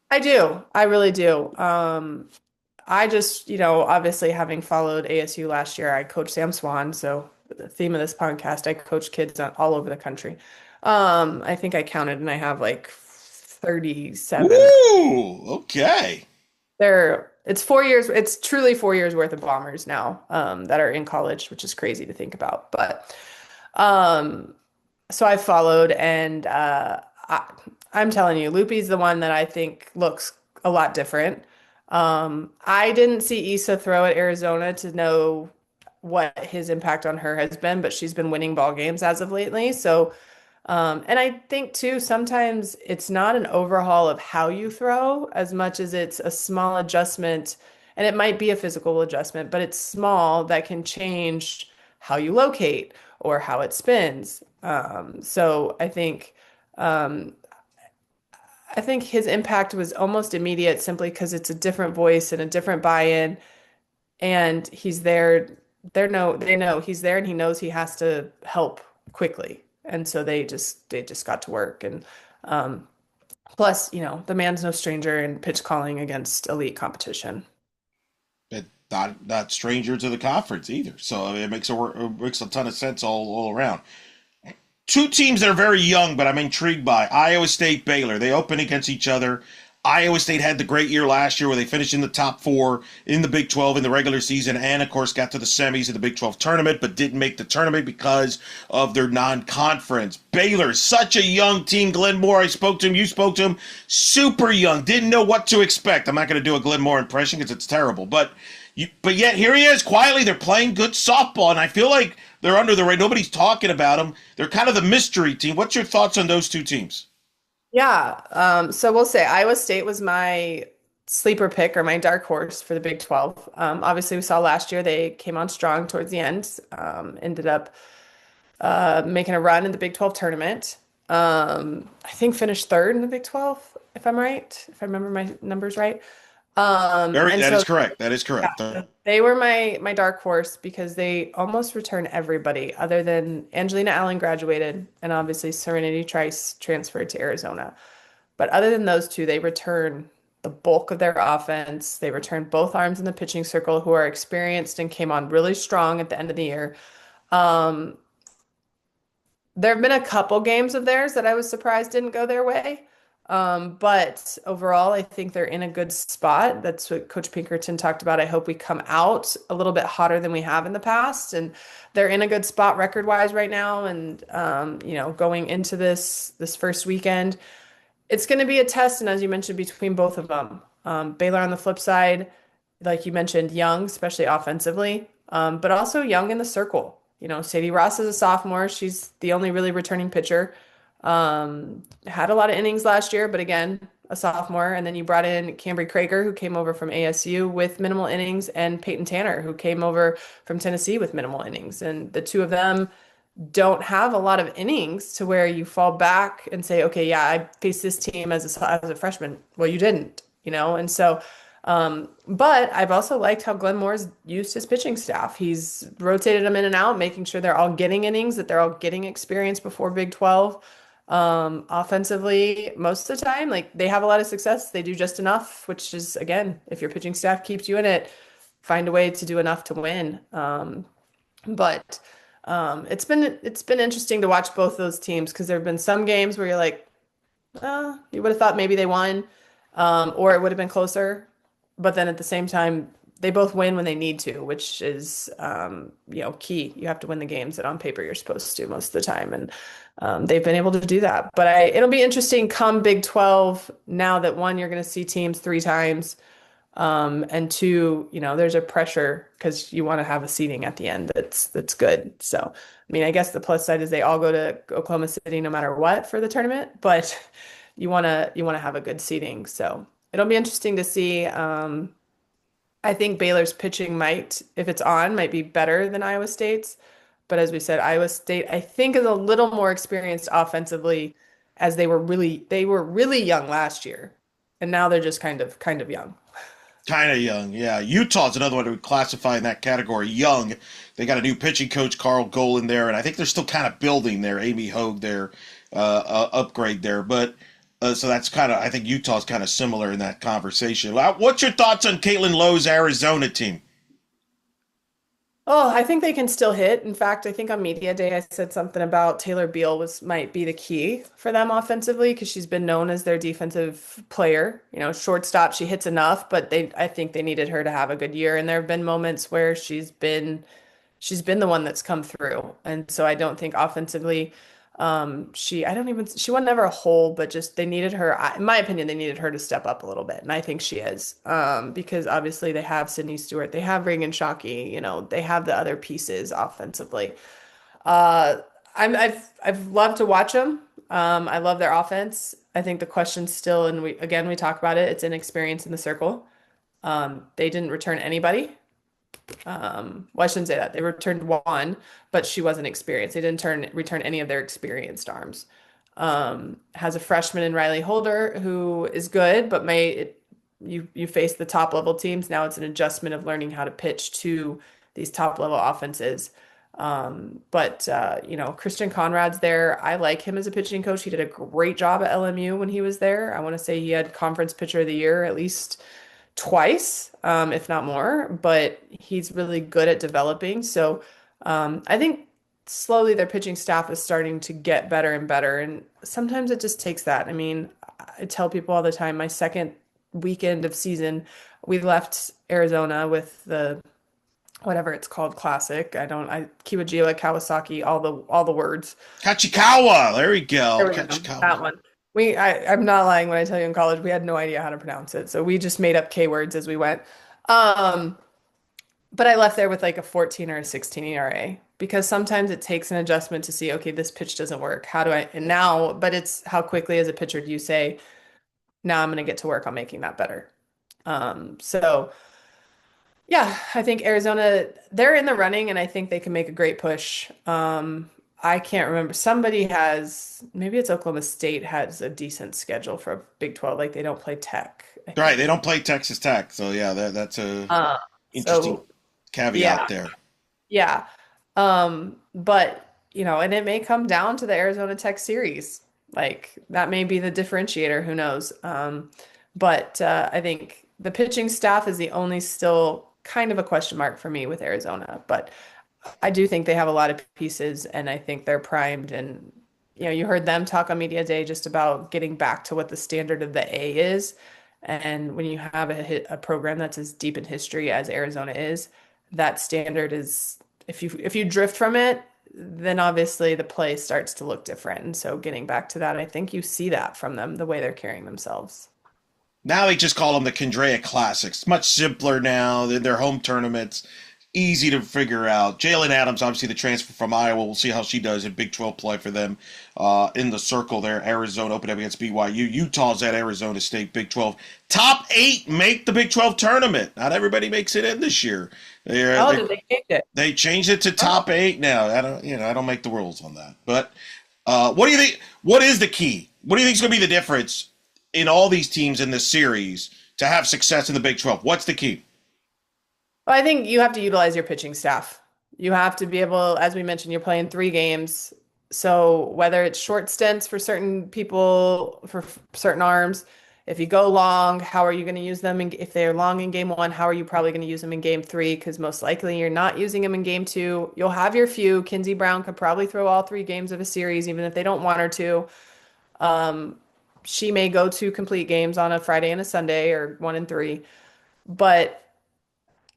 I do. I really do. I just, obviously having followed ASU last year, I coached Sam Swan. So the theme of this podcast, I coach kids all over the country. I think I counted and I have like 37. Ooh, okay. It's 4 years. It's truly 4 years worth of bombers now, that are in college, which is crazy to think about. But, um, so I followed and, I'm telling you, Loopy's the one that I think looks a lot different. I didn't see Issa throw at Arizona to know what his impact on her has been, but she's been winning ball games as of lately. So, and I think too, sometimes it's not an overhaul of how you throw as much as it's a small adjustment, and it might be a physical adjustment, but it's small that can change how you locate or how it spins. So um, I think his impact was almost immediate simply because it's a different voice and a different buy-in, and he's there. They know he's there, and he knows he has to help quickly, and so they just got to work. And um, plus, the man's no stranger in pitch calling against elite competition. But not stranger to the conference either. So it makes a ton of sense all around. Two teams that are very young, but I'm intrigued by Iowa State, Baylor. They open against each other. Iowa State had the great year last year where they finished in the top four in the Big 12 in the regular season and, of course, got to the semis of the Big 12 tournament, but didn't make the tournament because of their non-conference. Baylor, such a young team. Glenn Moore, I spoke to him. You spoke to him. Super young. Didn't know what to expect. I'm not going to do a Glenn Moore impression because it's terrible. But yet here he is. Quietly, they're playing good softball, and I feel like they're under the radar. Nobody's talking about them. They're kind of the mystery team. What's your thoughts on those two teams? Yeah. So we'll say Iowa State was my sleeper pick or my dark horse for the Big 12. Obviously, we saw last year they came on strong towards the end, ended up making a run in the Big 12 tournament. I think finished third in the Big 12, if I'm right, if I remember my numbers right. And That so is correct. That is correct. they were my dark horse because they almost return everybody other than Angelina Allen graduated and obviously Serenity Trice transferred to Arizona. But other than those two, they return the bulk of their offense. They return both arms in the pitching circle who are experienced and came on really strong at the end of the year. Um, there have been a couple games of theirs that I was surprised didn't go their way. But overall, I think they're in a good spot. That's what Coach Pinkerton talked about. I hope we come out a little bit hotter than we have in the past. And they're in a good spot record-wise right now. And going into this first weekend, it's going to be a test, and as you mentioned, between both of them. Baylor on the flip side, like you mentioned, young, especially offensively, but also young in the circle. Sadie Ross is a sophomore. She's the only really returning pitcher. Had a lot of innings last year, but again, a sophomore. And then you brought in Cambry Krager, who came over from ASU with minimal innings, and Peyton Tanner, who came over from Tennessee with minimal innings. And the two of them don't have a lot of innings to where you fall back and say, okay, yeah, I faced this team as a freshman. Well, you didn't, and so, but I've also liked how Glenn Moore's used his pitching staff. He's rotated them in and out, making sure they're all getting innings, that they're all getting experience before Big 12. Offensively, most of the time, like they have a lot of success. They do just enough, which is, again, if your pitching staff keeps you in it, find a way to do enough to win. But it's been interesting to watch both those teams because there have been some games where you're like, you would have thought maybe they won, or it would have been closer. But then at the same time, they both win when they need to, which is key. You have to win the games that on paper you're supposed to most of the time, and they've been able to do that. But it'll be interesting come Big 12 now that one, you're going to see teams three times. And two, there's a pressure because you want to have a seating at the end that's good. So, I mean, I guess the plus side is they all go to Oklahoma City no matter what for the tournament, but you want to have a good seating. So it'll be interesting to see. I think Baylor's pitching if it's on, might be better than Iowa State's. But as we said, Iowa State, I think, is a little more experienced offensively as they were really young last year. And now they're just kind of young. Kind of young, yeah. Utah's another one to classify in that category. Young. They got a new pitching coach, Carl Golan, there, and I think they're still kind of building there. Amy Hogue, their upgrade there. But so that's kind of, I think Utah's kind of similar in that conversation. What's your thoughts on Caitlin Lowe's Arizona team? Oh, I think they can still hit. In fact, I think on media day I said something about Taylor Beal might be the key for them offensively because she's been known as their defensive player. Shortstop, she hits enough, but I think they needed her to have a good year. And there have been moments where she's been the one that's come through. And so I don't think offensively, she wasn't ever a hole, but just they needed her, in my opinion, they needed her to step up a little bit. And I think she is, because obviously they have Sydney Stewart, they have Reagan Shockey, they have the other pieces offensively. Uh, I've loved to watch them. I love their offense. I think the question still, and we talk about it, it's inexperience in the circle. They didn't return anybody. Well, I shouldn't say that. They returned one, but she wasn't experienced. They didn't return any of their experienced arms. Has a freshman in Riley Holder who is good, but you face the top level teams. Now it's an adjustment of learning how to pitch to these top level offenses. But Christian Conrad's there. I like him as a pitching coach. He did a great job at LMU when he was there. I want to say he had conference pitcher of the year at least twice, if not more, but he's really good at developing. So I think slowly their pitching staff is starting to get better and better. And sometimes it just takes that. I mean, I tell people all the time, my second weekend of season, we left Arizona with the whatever it's called, classic. Kiwajiwa, Kawasaki, all the words. Kachikawa. There we go. There we go. That Kachikawa. one. I'm not lying when I tell you in college we had no idea how to pronounce it. So we just made up K words as we went. But I left there with like a 14 or a 16 ERA. because sometimes it takes an adjustment to see, okay, this pitch doesn't work. How do I, and now, but it's how quickly as a pitcher do you say, now I'm going to get to work on making that better. So yeah, I think Arizona, they're in the running and I think they can make a great push. I can't remember. Somebody has, maybe it's Oklahoma State has a decent schedule for a Big 12. Like they don't play Tech, I Right, they think. don't play Texas Tech, so yeah, that's a Uh, interesting so caveat yeah, there. yeah. But and it may come down to the Arizona Tech series. Like that may be the differentiator, who knows? But I think the pitching staff is the only still kind of a question mark for me with Arizona. But I do think they have a lot of pieces, and I think they're primed. And you heard them talk on Media Day just about getting back to what the standard of the A is. And when you have a program that's as deep in history as Arizona is, that standard is if you drift from it, then obviously the play starts to look different. And so getting back to that, I think you see that from them, the way they're carrying themselves. Now they just call them the Kendrea Classics. Much simpler now. They're home tournaments, easy to figure out. Jalen Adams, obviously the transfer from Iowa. We'll see how she does in Big 12 play for them in the circle there. Arizona open up against BYU. Utah's at Arizona State, Big 12. Top 8 make the Big 12 tournament. Not everybody makes it in this year. They're, Oh, they did they change it? they changed it to Oh. top 8 now. I don't make the rules on that. But what do you think? What is the key? What do you think is going to be the difference in all these teams in this series to have success in the Big 12? What's the key? Well, I think you have to utilize your pitching staff. You have to be able, as we mentioned, you're playing 3 games. So whether it's short stints for certain people, for certain arms, if you go long, how are you going to use them? And if they're long in game one, how are you probably going to use them in game three? Because most likely you're not using them in game two. You'll have your few. Kinsey Brown could probably throw all 3 games of a series, even if they don't want her to. She may go 2 complete games on a Friday and a Sunday, or 1 and 3. But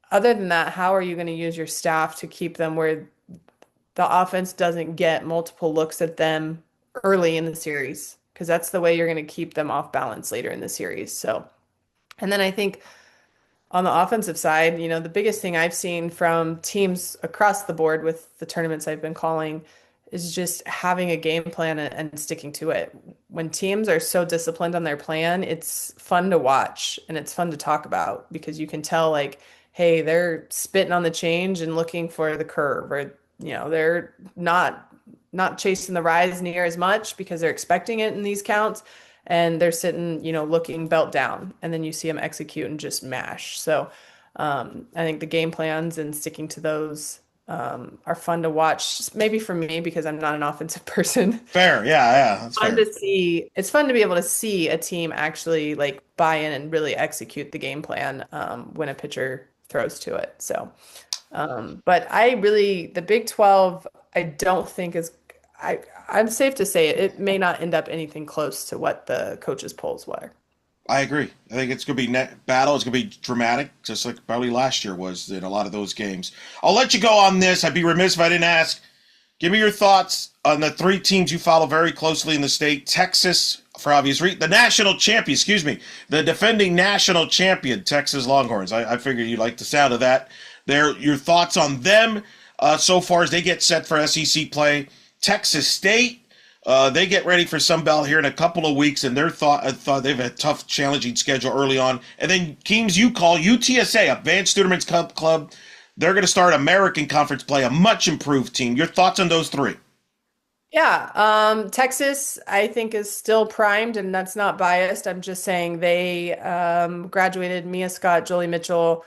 other than that, how are you going to use your staff to keep them where the offense doesn't get multiple looks at them early in the series? Because that's the way you're going to keep them off balance later in the series. So, and then I think on the offensive side, the biggest thing I've seen from teams across the board with the tournaments I've been calling is just having a game plan and sticking to it. When teams are so disciplined on their plan, it's fun to watch and it's fun to talk about because you can tell, like, hey, they're spitting on the change and looking for the curve, or they're not chasing the rise near as much because they're expecting it in these counts, and they're sitting, looking belt down, and then you see them execute and just mash. So I think the game plans and sticking to those are fun to watch. Maybe for me because I'm not an offensive person. Fair, yeah, that's Fun fair. to see. It's fun to be able to see a team actually like buy in and really execute the game plan when a pitcher throws to it. So, but the Big 12, I don't think is. I'm safe to say it may not end up anything close to what the coaches' polls were. I agree. I think it's going to be net battle. It's going to be dramatic, just like probably last year was in a lot of those games. I'll let you go on this. I'd be remiss if I didn't ask. Give me your thoughts on the 3 teams you follow very closely in the state. Texas, for obvious reasons, the national champion, excuse me, the defending national champion, Texas Longhorns. I figured you'd like the sound of that. Your thoughts on them so far as they get set for SEC play. Texas State, they get ready for Sun Belt here in a couple of weeks, and thought they've had a tough, challenging schedule early on. And then teams you call UTSA, Advanced Student Club. They're going to start American Conference play, a much improved team. Your thoughts on those 3? Yeah, Texas, I think, is still primed, and that's not biased. I'm just saying they graduated Mia Scott, Jolie Mitchell,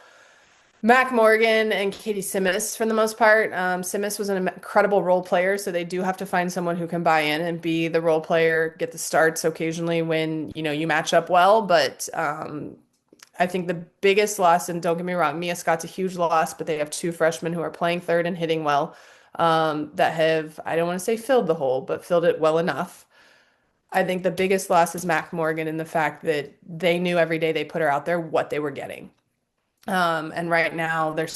Mac Morgan, and Katie Simis for the most part. Simis was an incredible role player, so they do have to find someone who can buy in and be the role player, get the starts occasionally when you match up well. But I think the biggest loss, and don't get me wrong, Mia Scott's a huge loss, but they have 2 freshmen who are playing third and hitting well, that have, I don't want to say filled the hole, but filled it well enough. I think the biggest loss is Mac Morgan in the fact that they knew every day they put her out there what they were getting. And right now they're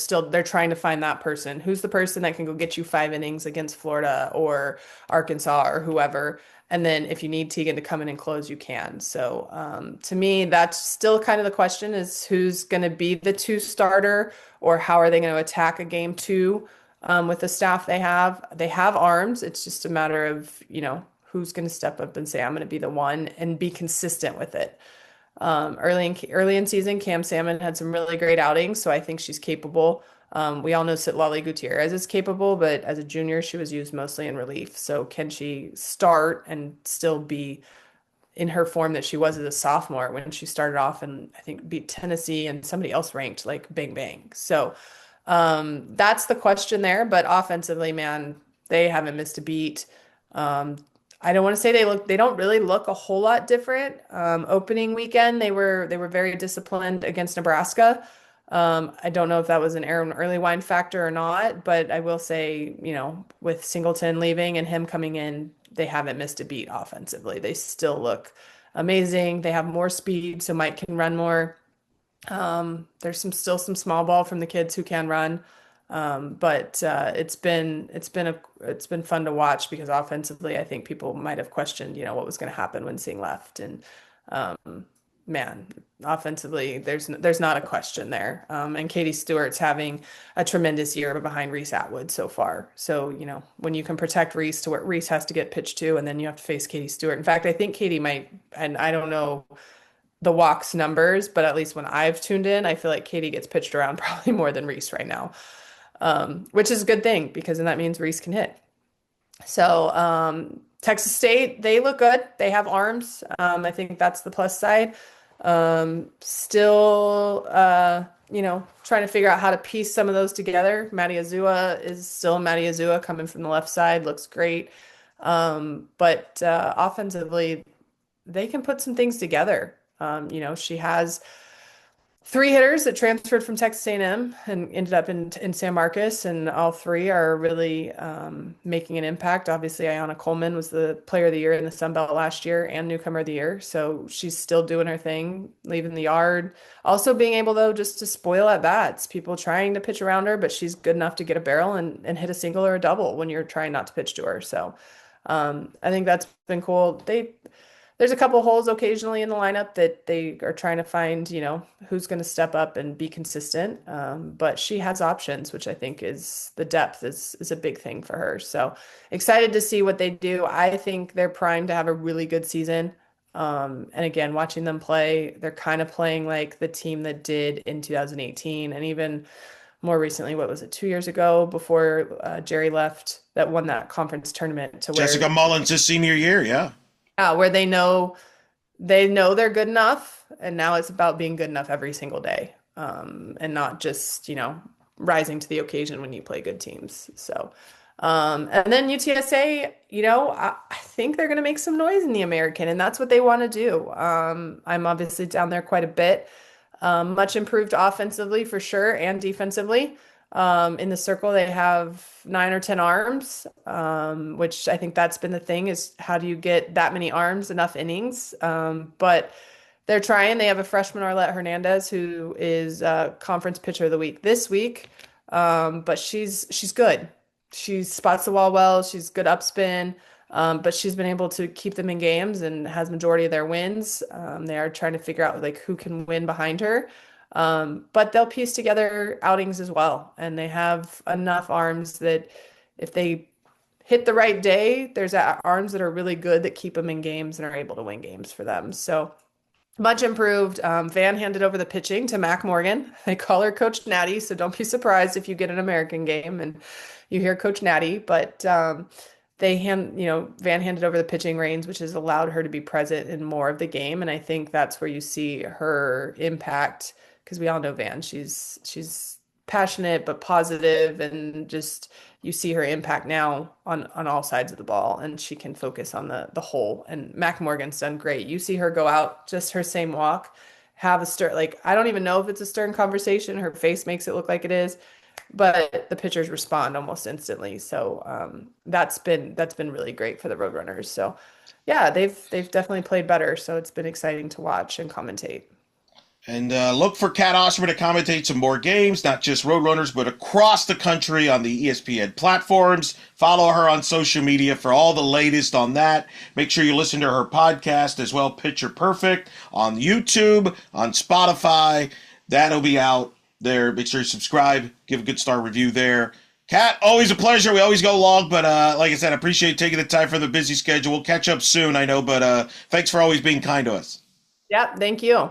trying to find that person. Who's the person that can go get you 5 innings against Florida or Arkansas or whoever? And then if you need Tegan to come in and close, you can. So to me, that's still kind of the question is who's going to be the 2 starter or how are they going to attack a game 2? with the staff they have. They have arms. It's just a matter of, who's going to step up and say, I'm going to be the one and be consistent with it. Early in season, Cam Salmon had some really great outings, so I think she's capable. We all know Citlali Gutierrez is capable, but as a junior, she was used mostly in relief. So can she start and still be in her form that she was as a sophomore when she started off and I think beat Tennessee and somebody else ranked like bang bang. So that's the question there. But offensively, man, they haven't missed a beat. Um, I don't want to say they don't really look a whole lot different. Opening weekend, they were very disciplined against Nebraska. I don't know if that was an Aaron early wine factor or not, but I will say, with Singleton leaving and him coming in, they haven't missed a beat offensively. They still look amazing. They have more speed, so Mike can run more. There's still some small ball from the kids who can run. But it's been fun to watch because offensively, I think people might have questioned, what was going to happen when Singh left, and man, offensively, there's not a question there. And Katie Stewart's having a tremendous year behind Reese Atwood so far. So, when you can protect Reese to what Reese has to get pitched to, and then you have to face Katie Stewart. In fact, I think Katie might, and I don't know the walks numbers, but at least when I've tuned in, I feel like Katie gets pitched around probably more than Reese right now, which is a good thing because then that means Reese can hit. So Texas State, they look good. They have arms. I think that's the plus side. Still, trying to figure out how to piece some of those together. Maddie Azua is still Maddie Azua coming from the left side, looks great. But offensively, they can put some things together. She has three hitters that transferred from Texas A&M and ended up in San Marcos, and all three are really making an impact. Obviously, Ayanna Coleman was the player of the year in the Sun Belt last year and newcomer of the year, so she's still doing her thing, leaving the yard. Also being able, though, just to spoil at bats, people trying to pitch around her, but she's good enough to get a barrel and hit a single or a double when you're trying not to pitch to her. So I think that's been cool. There's a couple holes occasionally in the lineup that they are trying to find, who's going to step up and be consistent. But she has options, which I think is the depth is a big thing for her. So excited to see what they do. I think they're primed to have a really good season. And again, watching them play, they're kind of playing like the team that did in 2018 and even more recently, what was it, 2 years ago before Jerry left, that won that conference tournament to where Jessica Mullins' senior year, yeah. where they know they're good enough, and now it's about being good enough every single day, and not just rising to the occasion when you play good teams. So, and then UTSA, I think they're going to make some noise in the American, and that's what they want to do. I'm obviously down there quite a bit. Much improved offensively for sure and defensively. In the circle, they have 9 or 10 arms, which I think that's been the thing is how do you get that many arms, enough innings? But they're trying. They have a freshman, Arlette Hernandez, who is conference pitcher of the week this week. But she's good. She spots the wall well. She's good upspin. But she's been able to keep them in games and has majority of their wins. They are trying to figure out like who can win behind her. But they'll piece together outings as well. And they have enough arms that if they hit the right day, there's arms that are really good that keep them in games and are able to win games for them. So much improved. Van handed over the pitching to Mac Morgan. They call her Coach Natty, so don't be surprised if you get an American game and you hear Coach Natty. But Van handed over the pitching reins, which has allowed her to be present in more of the game. And I think that's where you see her impact because we all know Van. She's passionate but positive, and just you see her impact now on all sides of the ball, and she can focus on the whole. And Mac Morgan's done great. You see her go out, just her same walk, have a stern, like I don't even know if it's a stern conversation. Her face makes it look like it is, but the pitchers respond almost instantly. So that's been really great for the Roadrunners. So yeah, they've definitely played better. So it's been exciting to watch and commentate. And look for Kat Osterman to commentate some more games, not just Roadrunners, but across the country on the ESPN platforms. Follow her on social media for all the latest on that. Make sure you listen to her podcast as well, Picture Perfect, on YouTube, on Spotify. That'll be out there. Make sure you subscribe, give a good star review there. Kat, always a pleasure. We always go long, but like I said, I appreciate you taking the time for the busy schedule. We'll catch up soon, I know, but thanks for always being kind to us. Yeah, thank you.